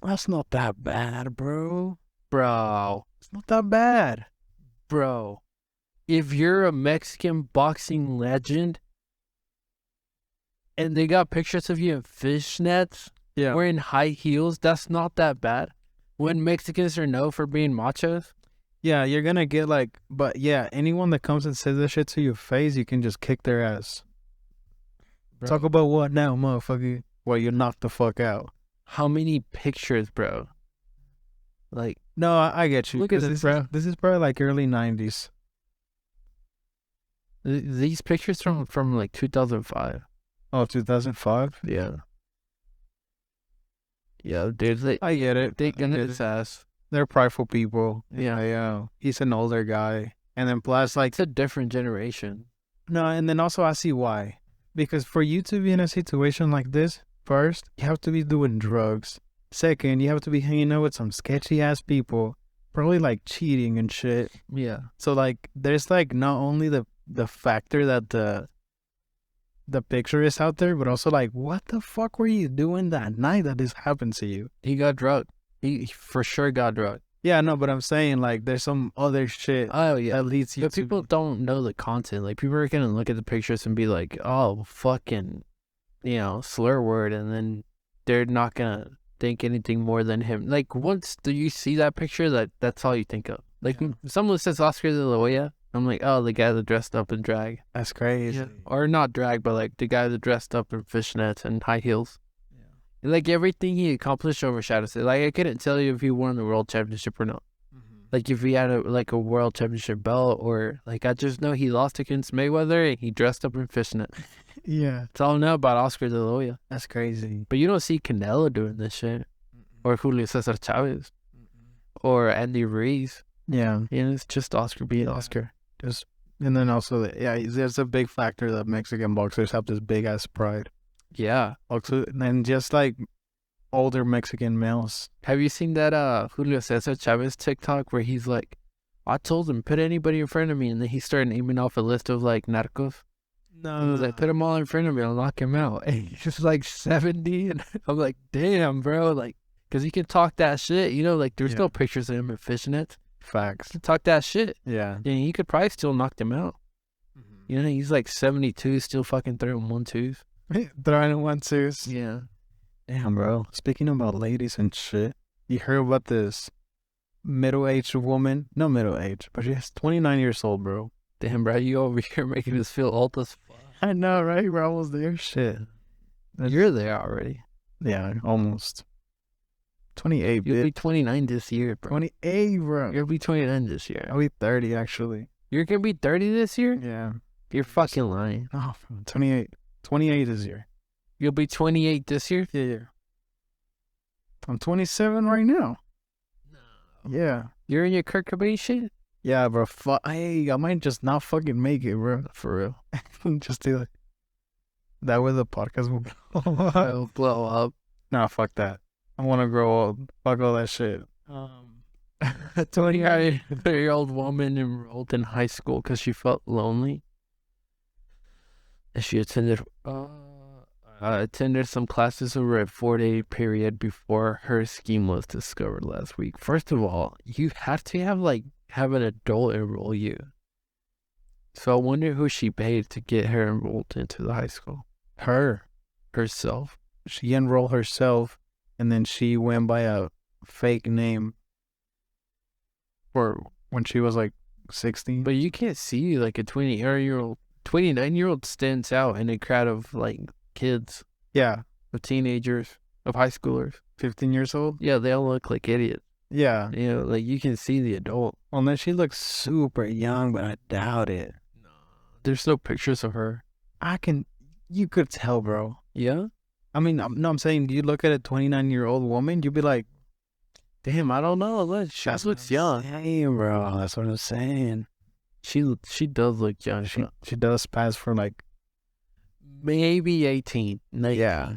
That's not that bad, bro. Bro. It's not that bad. Bro. If you're a Mexican boxing legend and they got pictures of you in fishnets, wearing high heels, that's not that bad. When Mexicans are known for being machos. Yeah, you're gonna get like, but yeah, anyone that comes and says this shit to your face, you can just kick their ass. Bro. Talk about what now, motherfucker? Well, you're knocked the fuck out. How many pictures, bro? Like, no, I get you. Look at this, bro. This is probably like early 90s. These pictures from like 2005. Oh, 2005? Yeah. Yeah, dude. I get it. They get his ass. They're prideful people. Yeah. He's an older guy. And then plus, like... It's a different generation. No, and then also I see why. Because for you to be in a situation like this, first, you have to be doing drugs. Second, you have to be hanging out with some sketchy-ass people. Probably, like, cheating and shit. Yeah. So, like, there's, like, not only the factor that the picture is out there, but also, like, what the fuck were you doing that night that this happened to you? He got drugged. He for sure got drugged. Yeah, no, but I'm saying, like, there's some other shit that leads you but people don't know the content. Like, people are going to look at the pictures and be like, oh, fucking, slur word, and then they're not going to think anything more than him. Like, once you see that picture, that's all you think of. Like, someone says Oscar De La Hoya, I'm like, oh, the guy that dressed up in drag. That's crazy. Yeah. Or not drag, but, like, the guy that dressed up in fishnets and high heels. Like, everything he accomplished overshadows it. Like, I couldn't tell you if he won the world championship or not. Mm-hmm. Like, if he had a world championship belt, or, like, I just know he lost against Mayweather and he dressed up in fishnet. Yeah. That's all I know about Oscar De La Hoya. That's crazy. But you don't see Canelo doing this shit. Or Julio Cesar Chavez. Or Andy Ruiz. Yeah. It's just Oscar being Oscar. And then also, there's a big factor that Mexican boxers have this big-ass pride. Yeah. Also, and just like older Mexican males. Have you seen that Julio Cesar Chavez TikTok where he's like, I told him, put anybody in front of me, and then he started naming off a list of like narcos. No. He was like, put them all in front of me, I'll knock him out. And he's just like 70, and I'm like, damn, bro. Like, because he can talk that shit, like there's no pictures of him in fishnets. Facts. He can talk that shit. Yeah. And he could probably still knock them out. Mm-hmm. He's like 72, still fucking throwing 1-2s. Throwing 1-2s. Yeah. Damn, bro. Speaking about ladies and shit, you heard about this middle-aged woman? No middle-aged, but she's 29 years old, bro. Damn, bro, you over here making us feel old as fuck. I know, right? We're almost there. Shit. You're there already. Yeah, almost. 28, You'll bitch. be 29 this year, bro. 28, bro. You'll be 29 this year. I'll be 30, actually. You're gonna be 30 this year? Yeah. You're fucking lying. Oh, 28. 28 this year. You'll be 28 this year? Yeah. I'm 27 right now. No. Yeah. You're in your Kurt Cobain shit? Yeah, bro. Hey, I might just not fucking make it, bro. For real. Just do like that way the podcast will blow up. It'll blow up. Nah, fuck that. I want to grow old. Fuck all that shit. A 20-year-old woman enrolled in high school because she felt lonely. And she attended some classes over a 4-day period before her scheme was discovered last week. First of all, you have to have an adult enroll you. So I wonder who she paid to get her enrolled into the high school. Herself. She enrolled herself, and then she went by a fake name for when she was like 16. But you can't see like a 29-year-old stands out in a crowd of like kids, Yeah, of teenagers, of high schoolers. 15 years old. Yeah, they all look like idiots. Yeah. You know, like you can see the adult. Well, then she looks super young, but I doubt it. No, there's no pictures of her. You could tell, bro. Yeah? I mean, I'm saying, you look at a 29-year-old woman, you'd be like, Damn, I don't know. Look, she looks young. Damn, bro. That's what I'm saying. She does look young. She does pass for like, Maybe 18, 19, yeah,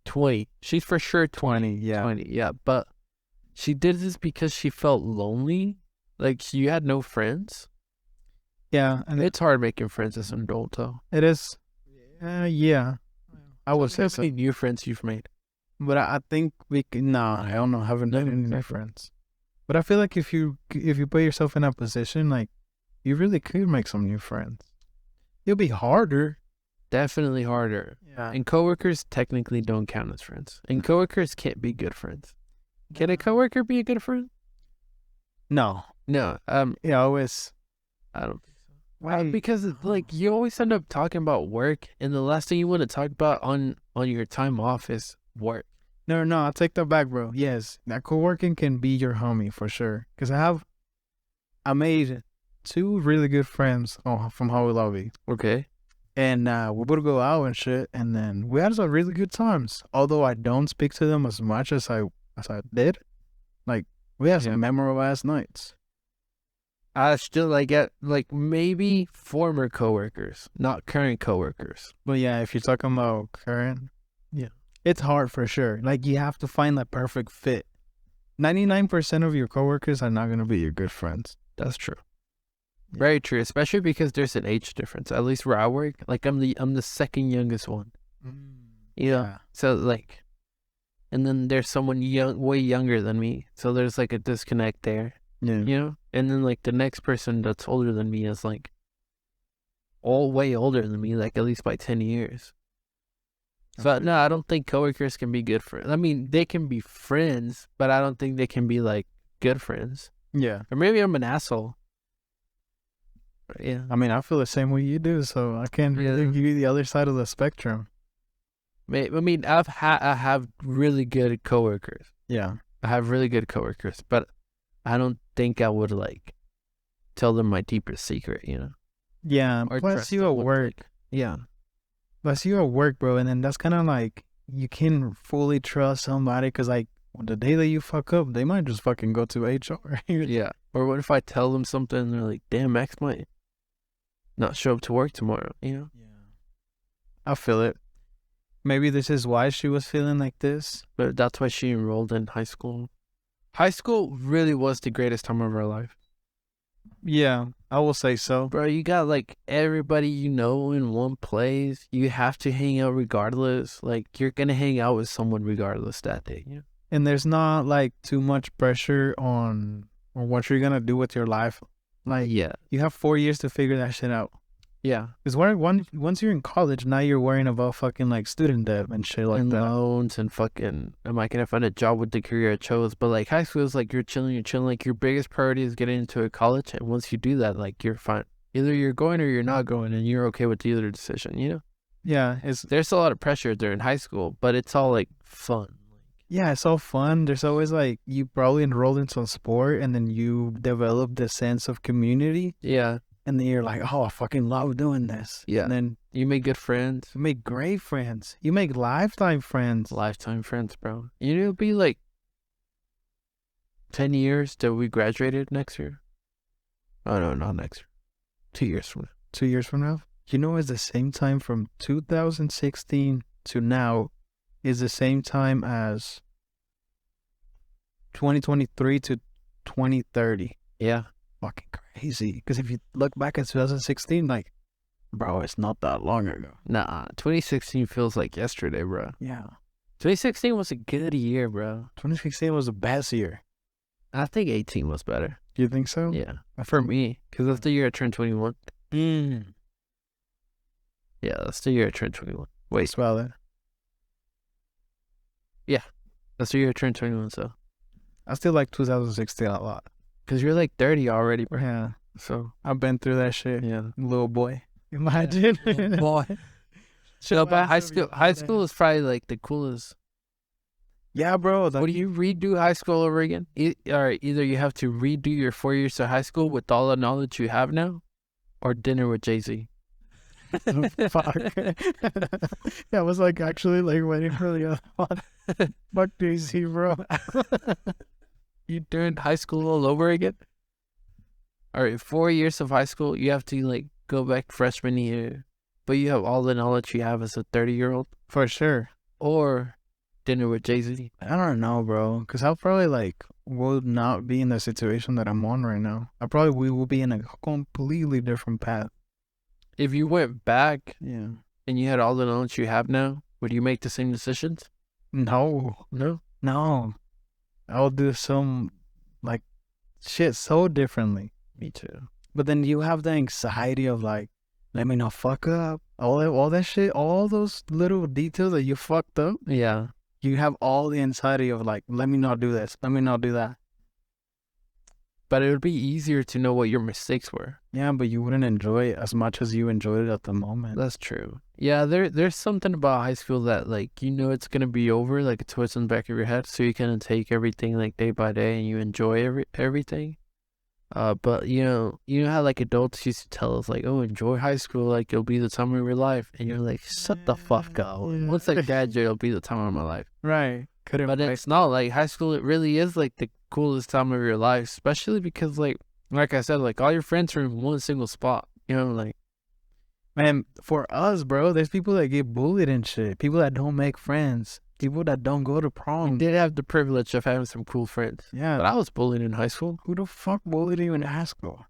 20. She's for sure 20. Yeah. 20, yeah. But she did this because she felt lonely. Like, she had no friends. Yeah. And It's hard making friends as an adult, though. it is. Yeah. I would say How so. many new friends you've made? But I think we can. Nah, I don't know. I haven't done any new friends. But I feel like if you put yourself in that position, like, you really could make some new friends. It'll be harder. Definitely harder. Yeah. And coworkers technically don't count as friends. And coworkers can't be good friends. Can a coworker be a good friend? No. No. Yeah, always. I don't think so. Why? Because like you always end up talking about work, and the last thing you want to talk about on your time off is work. No, I'll take that back, bro. Yes, that co-working can be your homie for sure. Because I made 2 really good friends from Hoya Lobby. Okay. And we would go out and shit, and then we had some really good times. Although I don't speak to them as much as I did. Like, we had some memorable ass nights. I still like maybe former coworkers, not current coworkers. But yeah, if you're talking about current, Yeah. it's hard for sure. Like, you have to find that perfect fit. 99% of your coworkers are not gonna be your good friends. That's true. Very true, especially because there's an age difference. At least where I work, like I'm the second youngest one. You know? Yeah. So like, and then there's someone way younger than me. So there's like a disconnect there. Yeah. You know? And then like the next person that's older than me is like way older than me, like at least by 10 years. So no, I don't think coworkers can be good friends. I mean, they can be friends, but I don't think they can be like good friends. Yeah. Or maybe I'm an asshole. Yeah. I mean, I feel the same way you do, so I can't really give you the other side of the spectrum. I mean, I have really good coworkers. Yeah. I have really good coworkers, but I don't think I would like tell them my deepest secret, you know? Yeah. Or Plus trust you them at with, work. like- yeah. Plus you at work, bro, and then that's kind of like, you can't fully trust somebody because, like, the day that you fuck up, they might just fucking go to HR. Yeah. Or what if I tell them something and they're like, damn, Max might not show up to work tomorrow, you know? Yeah. I feel it. Maybe this is why she was feeling like this. But that's why she enrolled in high school. High school really was the greatest time of her life. Yeah, I will say so. Bro, you got like everybody you know in one place. You have to hang out regardless. Like, you're going to hang out with someone regardless that day, you know? And there's not like too much pressure on what you're going to do with your life. Like, Yeah. you have 4 years to figure that shit out. Yeah. Because once you're in college, now you're worrying about fucking like student debt and shit like and that. loans and fucking, am I gonna find a job with the career I chose? But like high school is like you're chilling. Like your biggest priority is getting into a college, and once you do that, like you're fine. Either you're going or you're not going, and you're okay with either decision. Yeah, There's a lot of pressure during high school, but it's all like fun. it's all fun. There's always like you probably enrolled in some sport and then you develop this sense of community. Yeah. And then you're like, oh, I fucking love doing this. Yeah. And then you make good friends. you make great friends. You make lifetime friends. Lifetime friends, bro. It'll be like 10 years till we graduated next year. Oh, no, not next year. 2 years from now. 2 years from now. You know, it's the same time from 2016 to now is the same time as 2023 to 2030. Yeah. Fucking crazy. Because if you look back at 2016, like, bro, it's not that long ago. Nah, 2016 feels like yesterday, bro. Yeah. 2016 was a good year, bro. 2016 was the best year. I think 18 was better. You think so? Yeah. For me, because that's the year I turned 21. Yeah, that's the year I turned 21. Wait. That's valid. That's the year I turned 21, so. I still like 2016 a lot. Because you're like 30 already, bro. Yeah. So. I've been through that shit. Yeah. Little boy. Imagine. Boy. So, but high school is probably like the coolest. Yeah, bro. What do you redo high school over again? All right, either you have to redo your 4 years of high school with all the knowledge you have now, or dinner with Jay-Z. Fuck. Yeah, I was like actually like waiting for the other one. Fuck Daisy, bro. You doing high school all over again? All right, 4 years of high school, you have to like go back freshman year, but you have all the knowledge you have as a 30-year-old, For sure. or dinner with Jay-Z. I don't know, bro. Because I'll probably like will not be in the situation that I'm on right now. We will be in a completely different path. If you went back Yeah. and you had all the knowledge you have now, would you make the same decisions? No. No. I'll do some like shit so differently. Me too. But then you have the anxiety of like, let me not fuck up. All that shit, all those little details that you fucked up. Yeah. You have all the anxiety of like, let me not do this. Let me not do that. But it would be easier to know what your mistakes were. Yeah, but you wouldn't enjoy it as much as you enjoyed it at the moment. That's true. Yeah, there's something about high school that like it's gonna be over, like it's what's in the back of your head, so you kind of take everything like day by day and you enjoy everything. But you know how like adults used to tell us like, oh, enjoy high school, like it'll be the time of your life, and you're like, shut the fuck up. Once I graduate, it'll be the time of my life. Right. But it's not like high school. It really is like the coolest time of your life, especially because like I said, like all your friends are in one single spot. Like. Man, for us, bro, there's people that get bullied and shit. People that don't make friends. People that don't go to prom. I did have the privilege of having some cool friends. Yeah. But I was bullied in high school. Who the fuck bullied you in high school?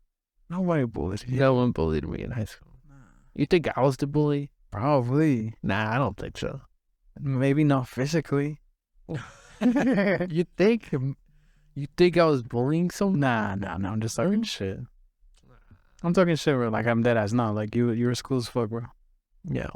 Nobody bullied you. No one bullied me in high school. You think I was the bully? Probably. Nah, I don't think so. Maybe not physically. You think? You think I was bullying someone? Nah, I'm just talking shit. I'm talking shit, bro. Like, I'm dead ass. No, like, you're school as fuck, bro. Yeah.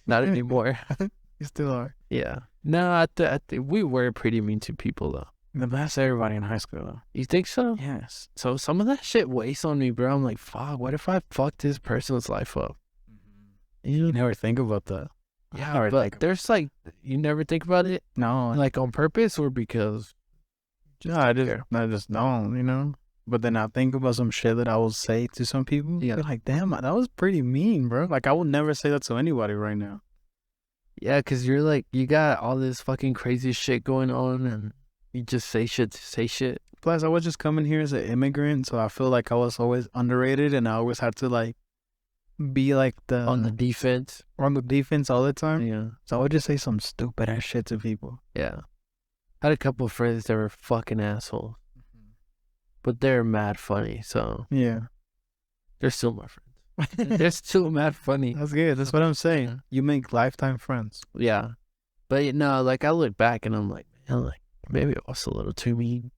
Not anymore. You still are. Yeah. No, I think we were pretty mean to people, though. That's everybody in high school, though. You think so? Yes. So some of that shit weighs on me, bro. I'm like, fuck, what if I fucked this person's life up? You never think about that. Yeah, but there's like, you never think about it? No. Like on purpose or because? I just don't, But then I think about some shit that I will say to some people. Yeah. They're like, damn, that was pretty mean, bro. Like, I would never say that to anybody right now. Yeah, because you're like, you got all this fucking crazy shit going on and you just say shit to say shit. Plus, I was just coming here as an immigrant, so I feel like I was always underrated and I always had to, like, be like on the defense. On the defense all the time. Yeah. So I would just say some stupid ass shit to people. Yeah. I had a couple of friends that were fucking assholes. But they're mad funny, so. Yeah. They're still my friends. They're still mad funny. That's good. That's what I'm saying. Yeah. You make lifetime friends. Yeah. But no, like I look back and I'm like, man, like maybe it was a little too mean.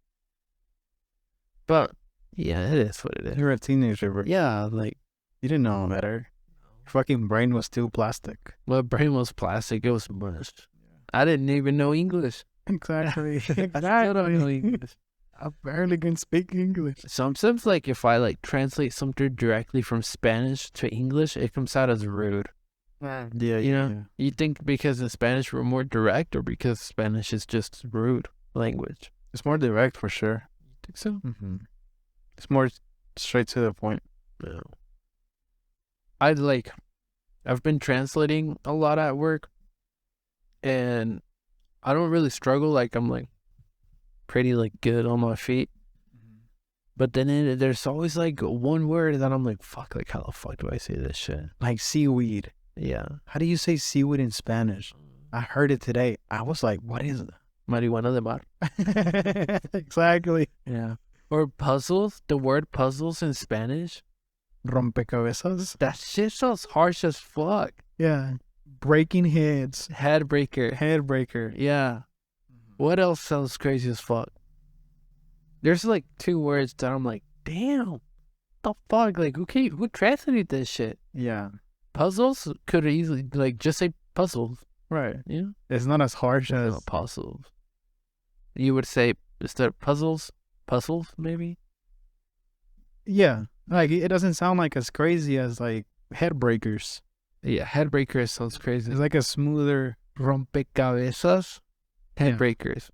But yeah, it is what it is. You're a teenager, bro. Yeah, like You didn't know better. Your fucking brain was still plastic. My brain was plastic. It was mushed. I didn't even know English. Exactly. I still don't know English. I barely can speak English. Sometimes, like, if I, like, translate something directly from Spanish to English, it comes out as rude. Yeah, You know? You think because in Spanish we're more direct, or because Spanish is just rude language? It's more direct for sure. Think so? Mm-hmm. It's more straight to the point. No. I've been translating a lot at work, and I don't really struggle. Like, I'm, like, pretty, like, good on my feet. But then there's always, like, one word that I'm like, fuck, like, how the fuck do I say this shit? Like seaweed. Yeah. How do you say seaweed in Spanish? I heard it today. I was like, what is it? Marihuana de mar. Exactly. Yeah. Or puzzles. The word puzzles in Spanish. Rompecabezas. That shit sounds harsh as fuck. Yeah. Breaking heads. Headbreaker. Headbreaker. Yeah. What else sounds crazy as fuck? There's, like, 2 words that I'm like, damn. What the fuck? Like, who translated this shit? Yeah. Puzzles could easily, like, just say puzzles. Right. Yeah. It's not as harsh as No, puzzles. You would say, instead of puzzles, maybe? Yeah. Like, it doesn't sound like as crazy as, like, headbreakers. Yeah, headbreaker sounds crazy. It's like a smoother. Rompecabezas, headbreakers.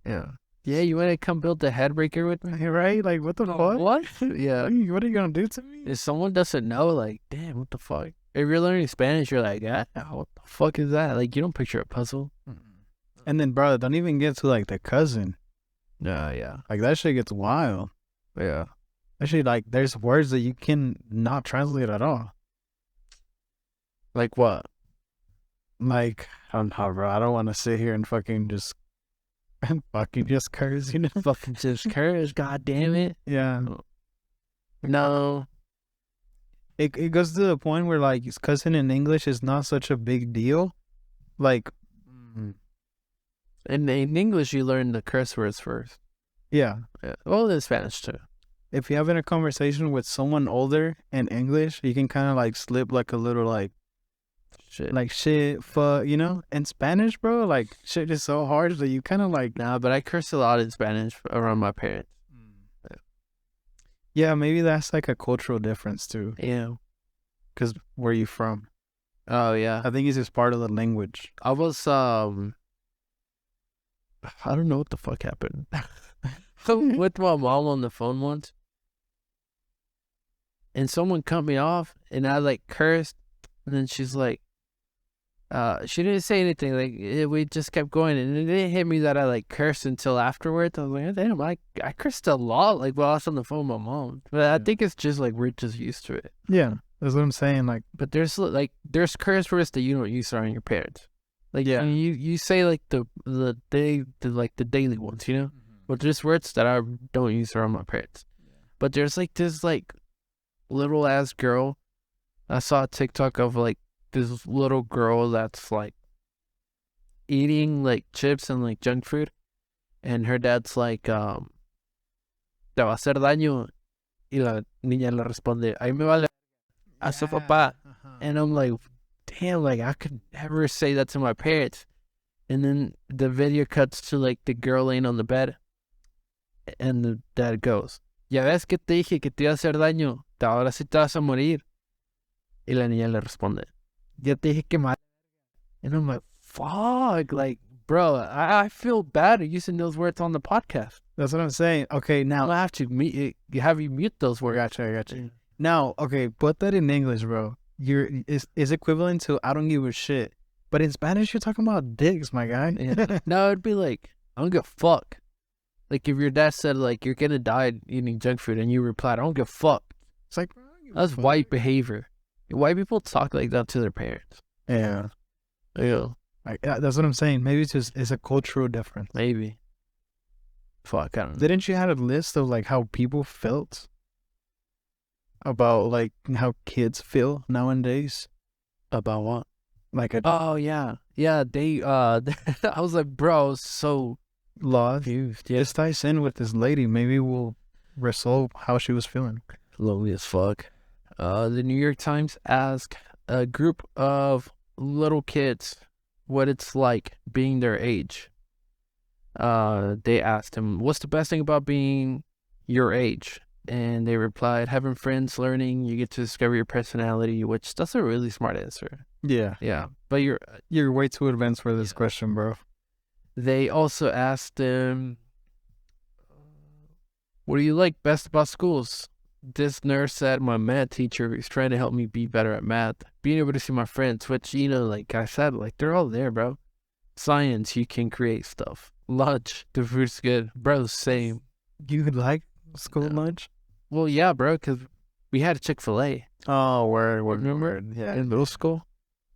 Yeah. Yeah, you want to come build the headbreaker with me? Right? Like, what the fuck? What? Yeah. What are you going to do to me? If someone doesn't know, like, damn, what the fuck? If you're learning Spanish, you're like, what the fuck is that? Like, you don't picture a puzzle. And then, bro, don't even get to, like, the cousin. Yeah. Like, that shit gets wild. Yeah. Actually, like, there's words that you can not translate at all. Like what? Like, I don't know, bro. I don't want to sit here and fucking just curse, you know? Fucking just curse, god damn it. Yeah. No. It goes to the point where, like, cussing in English is not such a big deal. Like, in English, you learn the curse words first. Yeah. Well, in Spanish, too. If you're having a conversation with someone older in English, you can kind of, like, slip, like, a little, like, shit. Like, shit, fuck, you know? In Spanish, bro, like, shit is so hard that you kind of, like... Nah, but I curse a lot in Spanish around my parents. Yeah, maybe that's, like, a cultural difference, too. Yeah. Because where you from? Oh, yeah. I think it's just part of the language. I was, I don't know what the fuck happened. With my mom on the phone once. And someone cut me off, and I, like, cursed. And then she's like, she didn't say anything. Like, we just kept going, and it didn't hit me that I, like, cursed until afterwards. I was like, damn, I cursed a lot, like, while I was on the phone with my mom. But I think it's just, like, we're just used to it. Yeah, that's what I'm saying. Like, but there's curse words that you don't use around your parents. Like, yeah, you say, like, the daily ones, you know. But there's words that I don't use around my parents. But there's, like, this, like, little ass girl. I saw a TikTok of, like, this little girl that's, like, eating, like, chips and, like, junk food, and her dad's like, te va a hacer daño, y la niña le responde, ahí me vale a su papá. And I'm like, damn, like, I could never say that to my parents. And then the video cuts to, like, the girl laying on the bed, and the dad goes, ya ves que te dije que te iba a hacer daño, ahora sí te vas a morir. Y la niña le responde, ya te dije que mal. And I'm like, fuck, like, bro, I feel bad using those words on the podcast. That's what I'm saying. Okay, now I have to have you mute those words. I gotcha. Yeah. Now, okay, put that in English, bro. Is equivalent to I don't give a shit. But in Spanish, you're talking about dicks, my guy. Yeah. No, it'd be like, I don't give a fuck. Like, if your dad said, like, you're gonna die eating junk food, and you replied, I don't give a fuck. It's like, that's white behavior. White people talk like that to their parents. Yeah. Yeah. Like, that's what I'm saying. Maybe it's a cultural difference. Maybe. Fuck, I don't know. Didn't you have a list of, like, how people felt about, like, how kids feel nowadays? About what? Like oh, yeah. Yeah, they, I was like, bro, so lost. confused. Yeah. This ties in with this lady. Maybe we'll resolve how she was feeling. Lonely as fuck. The New York Times asked a group of little kids what it's like being their age. They asked him, what's the best thing about being your age? And they replied, having friends, learning, you get to discover your personality, which that's a really smart answer. Yeah. Yeah, but You're way too advanced for this question, bro. they also asked him, what do you like best about schools? This nurse said, my math teacher is trying to help me be better at math. Being able to see my friends, which, you know, like I said, like they're all there, bro. Science, you can create stuff. Lunch, the food's good. Bro, same. You like school lunch? Well, yeah, bro, because we had Chick-fil-A. Oh, word, Remember? Yeah. In middle school?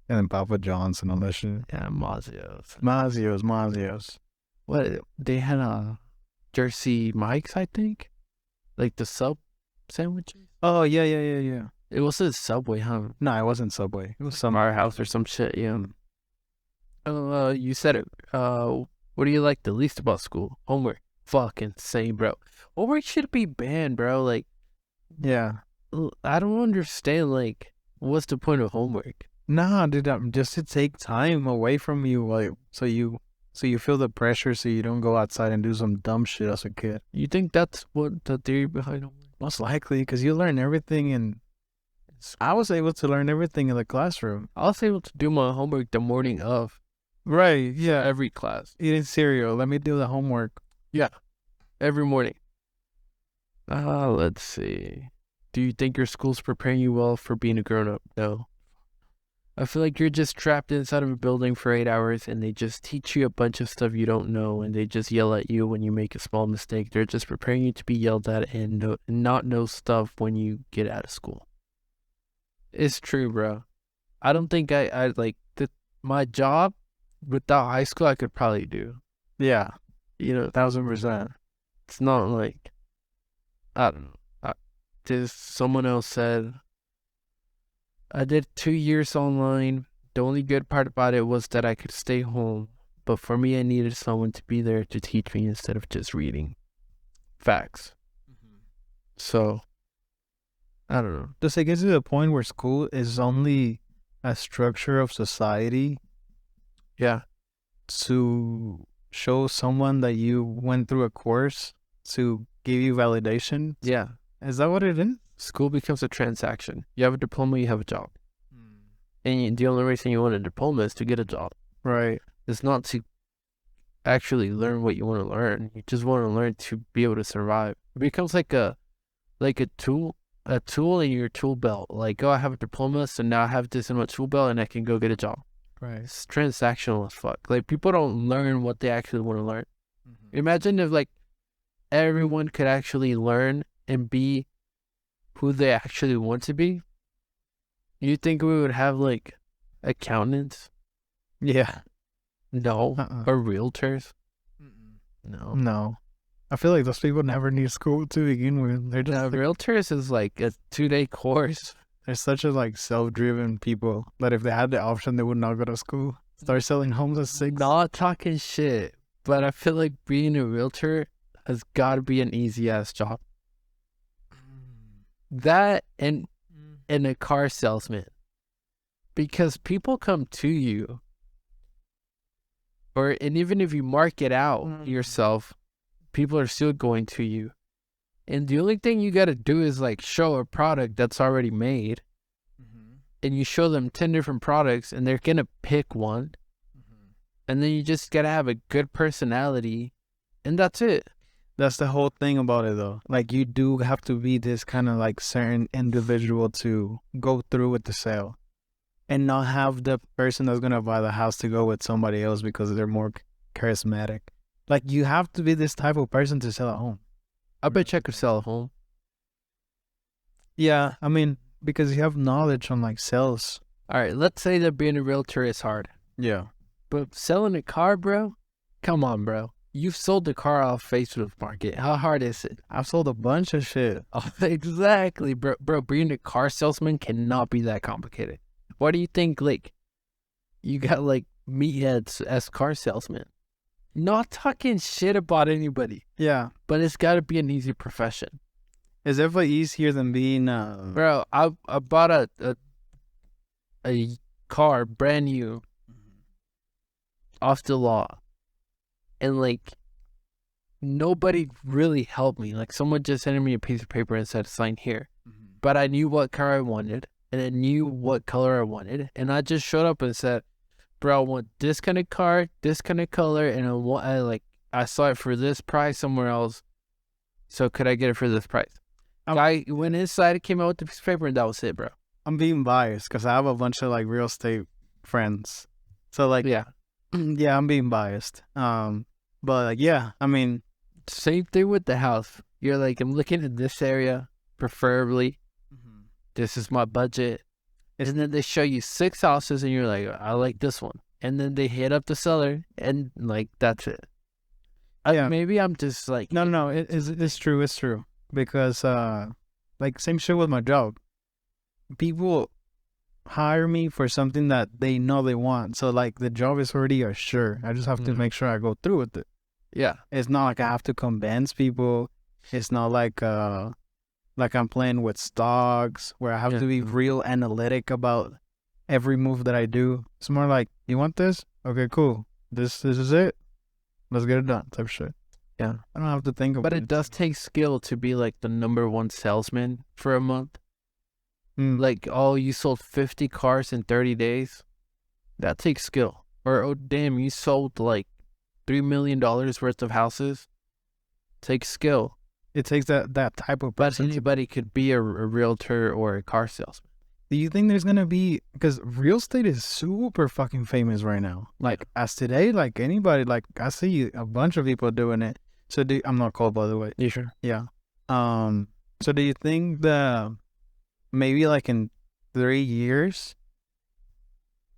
And then Papa John's and all that shit. Yeah, Mazio's. Mazio's. What? They had Jersey Mike's, I think? Like the sub sandwiches? Oh, yeah. It was a Subway, huh? No, it wasn't Subway. It was some Our house or some shit, yeah. You said it. What do you like the least about school? Homework. Fucking same, bro. Homework should be banned, bro. Like, Yeah. I don't understand, like, what's the point of homework? Nah, dude, just to take time away from you, like, so you feel the pressure, so you don't go outside and do some dumb shit as a kid. You think that's what the theory behind homework? Most likely, because you learn everything, and I was able to learn everything in the classroom. I was able to do my homework the morning of Right, yeah. every class. Eating cereal. Let me do the homework. Every morning. Let's see. Do you think your school's preparing you well for being a grown-up? No. I feel like you're just trapped inside of a building for 8 hours and they just teach you a bunch of stuff you don't know and they just yell at you when you make a small mistake. They're just preparing you to be yelled at and not know stuff when you get out of school. It's true, bro. I don't think I like my job without high school I could probably do. Yeah, You know, 1000%. it's not like, I don't know. Someone else said, I did 2 years online. The only good part about it was that I could stay home. But for me, I needed someone to be there to teach me instead of just reading. Facts. So, I don't know. Does it get to the point where school is only a structure of society Yeah. to show someone that you went through a course to give you validation? Yeah. Is that what it is? School becomes a transaction. You have a diploma, you have a job. And the only reason you want a diploma is to get a job. Right. It's not to actually learn what you want to learn. You just want to learn to be able to survive. It becomes like a tool in your tool belt. Like, oh, I have a diploma, so now I have this in my tool belt and I can go get a job. Right. It's transactional as fuck. Like, people don't learn what they actually want to learn. Imagine if, like, everyone could actually learn and be who they actually want to be. You think we would have, like, accountants? Yeah. No. Or realtors? No. No. I feel like those people never need school to begin with. They're just realtors is like a 2-day course. they're such a like self-driven people that if they had the option, they would not go to school. Start selling homes at 6. Not talking shit, but I feel like being a realtor has got to be an easy ass job. That and a car salesman, because people come to you, and even if you market out yourself, people are still going to you. And the only thing you got to do is like show a product that's already made, and you show them 10 different products, and they're gonna pick one. And then you just gotta have a good personality, and that's it. That's the whole thing about it, though. Like, you do have to be this kind of like certain individual to go through with the sale, and not have the person that's gonna buy the house to go with somebody else because they're more charismatic. Like, you have to be this type of person to sell a home. I bet you I could sell a home. Yeah, I mean, because you have knowledge on like sales. All right, let's say that being a realtor is hard. Yeah. But selling a car, bro? Come on, bro. You've sold the car off Facebook Market. How hard is it? I've sold a bunch of shit. Oh, exactly, bro. Bro, being a car salesman cannot be that complicated. Why do you think, like, you got, like, meatheads as car salesmen? Not talking shit about anybody. Yeah. But it's got to be an easy profession. It's definitely easier than being Bro, I bought a car brand new off the lot, and like nobody really helped me. Like someone just handed me a piece of paper and said sign here, but I knew what car I wanted and I knew what color I wanted, and I just showed up and said, bro, I want this kind of car, this kind of color, and I saw it for this price somewhere else, so could I get it for this price? Guy went inside, it came out with the piece of paper, and that was it, bro. I'm being biased because I have a bunch of like real estate friends, so like Yeah, yeah, I'm being biased. But like yeah, I mean, same thing with the house. You're like, I'm looking at this area, preferably. This is my budget. And then they show you 6 houses, and you're like, I like this one. And then they hit up the seller, and like that's it. Yeah. Maybe I'm just like, no, it's true, because like same shit with my job. People hire me for something that they know they want, so like the job is already assured. I just have to make sure I go through with it. yeah, It's not like I have to convince people. It's not like I'm playing with stocks where I have to be real analytic about every move that I do. It's more like, you want this? Okay, cool. This is it. Let's get it done type shit. yeah. I don't have to think about it. But it does take skill to be like the #1 salesman for a month. Like, oh, you sold 50 cars in 30 days. That takes skill. Or, oh, damn, you sold like $3 million worth of houses. Takes skill. It takes that type of But person. anybody could be a realtor or a car salesman. Do you think there's gonna be, because real estate is super fucking famous right now? Like as today, like anybody, like I see a bunch of people doing it. So I'm not cold, by the way. You sure? Yeah. So do you think that maybe like in 3 years,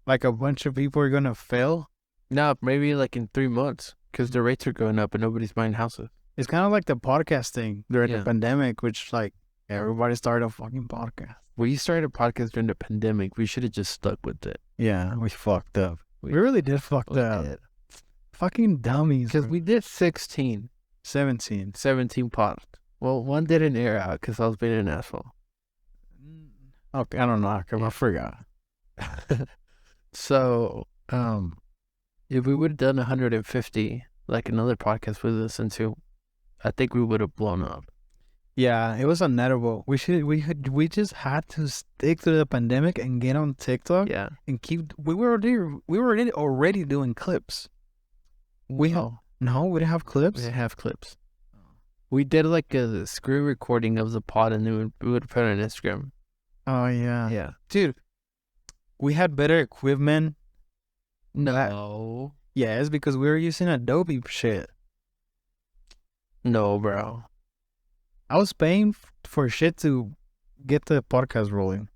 like a bunch of people are gonna fail? No, maybe like in 3 months, because the rates are going up and nobody's buying houses. It's kind of like the podcast thing during Yeah. the pandemic, which like everybody started a fucking podcast. We started a podcast during the pandemic. We should have just stuck with it. Yeah, we fucked up. We really did fuck up. Fucking dummies. Because we did 16, 17. 17 pods. Well, one didn't air out because I was being an asshole. Okay, I don't know. I forgot. So, if we would have done 150, like another podcast we listened to, I think we would have blown up. Yeah, it was unnettable. We just had to stick to the pandemic and get on TikTok. Yeah. And keep. We were already doing clips. No, we didn't have clips. We didn't have clips. We did like a screen recording of the pod, and we would put it on Instagram. Oh yeah. Yeah. Dude, we had better equipment. No. Yeah, it's because we were using Adobe shit. No, bro. I was paying for shit to get the podcast rolling.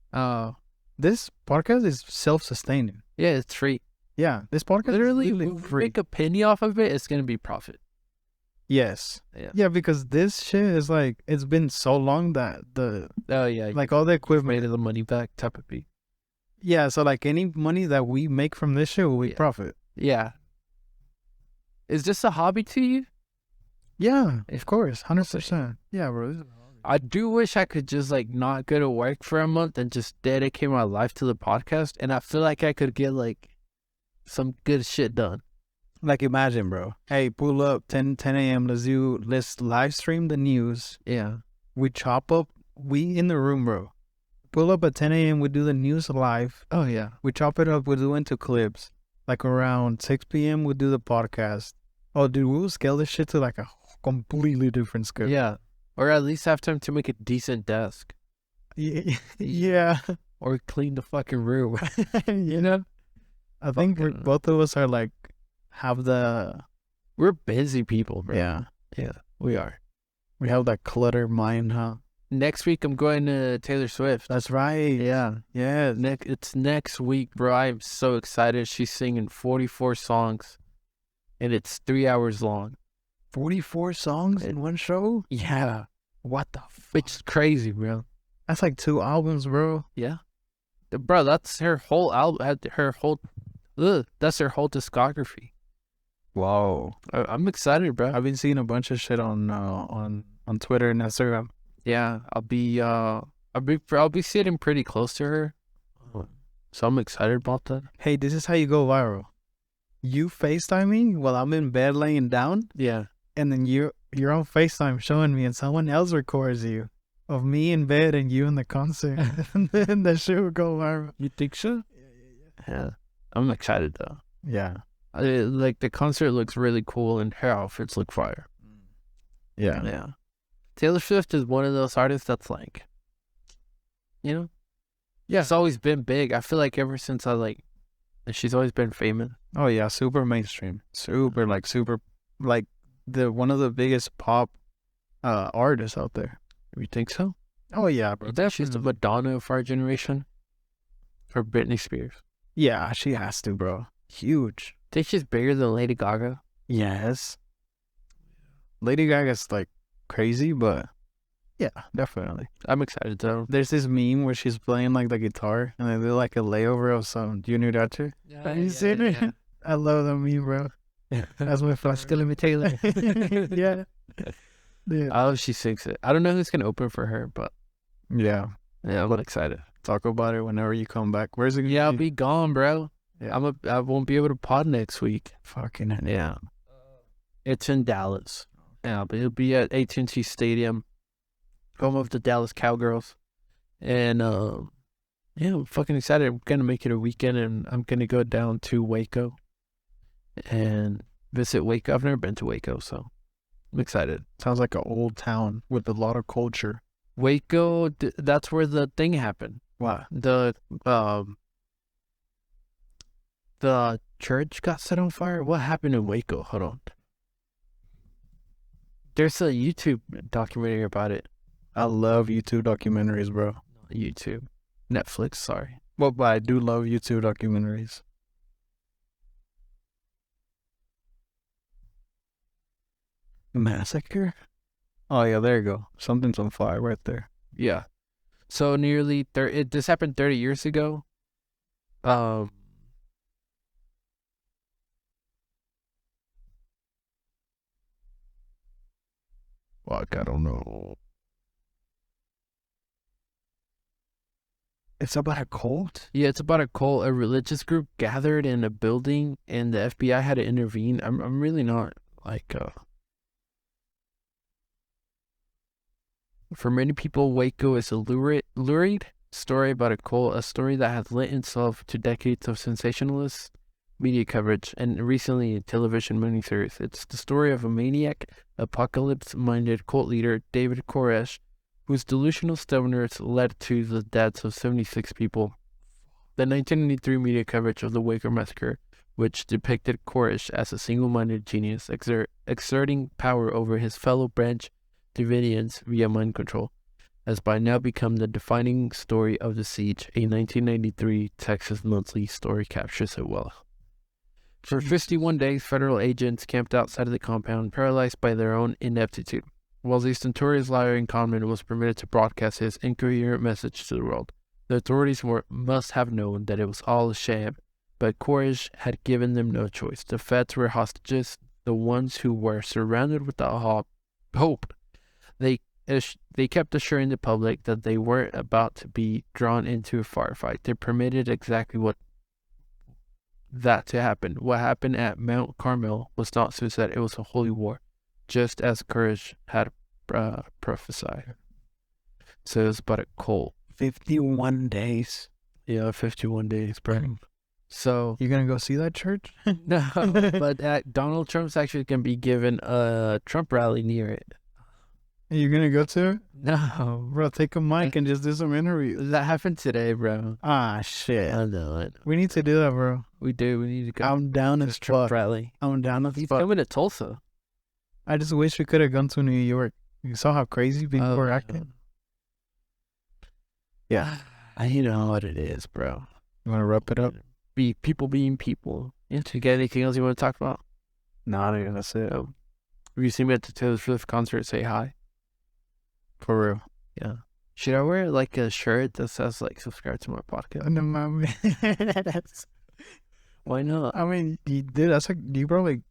This podcast is self-sustaining. Yeah, it's free. Yeah, this podcast Literally, is if we free. make a penny off of it, it's gonna be profit. Yes. Yeah. Yeah, because this shit is like, it's been so long that like all the equipment, made the money back type of beat. yeah, so like any money that we make from this shit will be profit. Yeah. Is this a hobby to you? Yeah, of course, 100%. Yeah, bro. I do wish I could just like not go to work for a month and just dedicate my life to the podcast, and I feel like I could get like some good shit done. Like imagine, bro. Hey, pull up 10 a.m. Let's live stream the news. Yeah. We chop up. We in the room, bro. Pull up at 10 a.m. We do the news live. Oh yeah. We chop it up. We do into clips. Like around 6 p.m. we do the podcast. Oh, dude, we will scale this shit to like a completely different scale. Yeah. Or at least have time to make a decent desk. Yeah. Or clean the fucking room. You know? I think both of us are like, we're busy people, bro. Yeah. Yeah, we are. We have that clutter mind, huh? Next week, I'm going to Taylor Swift. That's right. Yeah. Yeah. It's next week, bro. I'm so excited. She's singing 44 songs, and it's 3 hours long. 44 songs in one show? Yeah. What the fuck? It's crazy, bro. That's like 2 albums, bro. Yeah. Bro, that's her whole album. That's her whole discography. Whoa. I'm excited, bro. I've been seeing a bunch of shit on Twitter and Instagram. Yeah, I'll be sitting pretty close to her. So I'm excited about that. Hey, this is how you go viral. You FaceTime me while I'm in bed laying down, Yeah. and then you're on FaceTime showing me, and someone else records you of me in bed and you in the concert, and then that shit will go viral. You think so? Yeah. I'm excited though. Yeah. Like the concert looks really cool and her outfits look fire. Yeah. Yeah. Taylor Swift is one of those artists that's like, you know, Yeah. it's always been big. I feel like ever since she's always been famous. Oh yeah, super mainstream. Super like the one of the biggest pop artists out there. You think so? Oh yeah, bro. I think she's the Madonna of our generation. For Britney Spears. Yeah, she has to, bro. Huge. Think she's bigger than Lady Gaga? Yes. Lady Gaga's like crazy, but yeah, definitely. I'm excited though. There's this meme where she's playing like the guitar and they do like a layover of some Junior Dutcher. Have you seen it? I love that meme, bro. That's my first. Let me Taylor. Yeah. Yeah. I hope she sings it. I don't know who's gonna open for her, but Yeah. I'm excited. Talk about it whenever you come back. Where's it gonna Yeah, I'll be? be gone, bro. Yeah. I won't be able to pod next week. Fucking hell. Yeah. It's in Dallas. Yeah, but it'll be at AT&T Stadium, home of the Dallas Cowgirls. And yeah, I'm fucking excited. I'm gonna make it a weekend and I'm gonna go down to Waco and visit Waco. I've never been to Waco, so I'm excited. Sounds like an old town with a lot of culture. Waco, that's where the thing happened. Wow. The church got set on fire. What happened in Waco? Hold on. There's a YouTube documentary about it. I love YouTube documentaries, bro. YouTube. Netflix, sorry. Well, but I do love YouTube documentaries. Massacre? Oh, yeah, there you go. Something's on fire right there. Yeah. So this happened 30 years ago. Fuck, I don't know. It's about a cult? Yeah, it's about a cult. A religious group gathered in a building and the FBI had to intervene. I'm really not like for many people, Waco is a lurid story about a cult, a story that has lent itself to decades of sensationalist media coverage and recently television miniseries. It's the story of a maniac, apocalypse-minded cult leader, David Koresh, whose delusional stubbornness led to the deaths of 76 people. The 1993 media coverage of the Waco massacre, which depicted Koresh as a single-minded genius exerting power over his fellow Branch Davidians via mind control, has by now become the defining story of the siege. A 1993 Texas Monthly story captures it well. For 51 days, federal agents camped outside of the compound, paralyzed by their own ineptitude, while the notorious liar and conman was permitted to broadcast his incoherent message to the world. The authorities must have known that it was all a sham, but Koresh had given them no choice. The feds were hostages, the ones who were surrounded with the hope. They kept assuring the public that they weren't about to be drawn into a firefight. They permitted exactly that to happen. What happened at Mount Carmel was not suicide, it was a holy war, just as Koresh had prophesied. So it was about a cult. 51 days. Yeah, 51 days, bro. So You gonna go see that church? no, but Donald Trump's actually gonna be given a Trump rally near it. You gonna go to it? No, Bro, take a mic and just do some interviews. that happened today, bro. Ah, shit. I know. We need to do that, bro. We do. We need to go. I'm down to as the Trump fuck. rally. I'm down as He's fuck. coming to Tulsa. I just wish we could have gone to New York. You saw how crazy people were acting? Yeah. You know what it is, bro. You want to wrap it up? People being people. Yeah, you got anything else you want to talk about? Nah, dude, that's it. Have you seen me at the Taylor Swift concert? Say hi. For real. Yeah. Should I wear like a shirt that says like subscribe to my podcast? No, man. Why not? I mean, dude, that's like, you probably,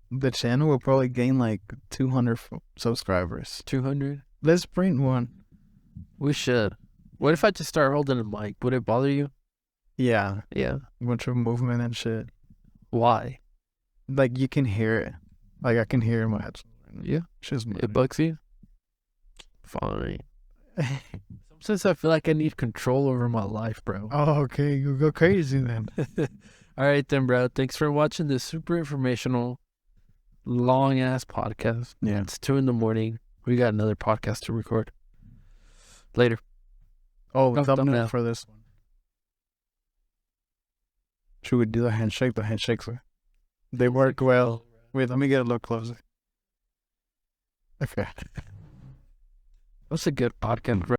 the channel will probably gain like 200 subscribers. 200? Let's print one. We should. What if I just start holding a mic? Would it bother you? Yeah. Yeah. A bunch of movement and shit. Why? Like, you can hear it. Like, I can hear it in my headphones. Yeah. Just It bugs you? Fine. Since I feel like I need control over my life, bro. Oh, okay. You go crazy then. All right, then, bro. Thanks for watching this super informational, long ass podcast. Yeah. It's 2 a.m. We got another podcast to record. Later. Oh, No, thumbnail thumbnail. for this one. Should we do the handshake? The handshakes, they work well. Wait, let me get a little closer. Okay. That's a good podcast, bro.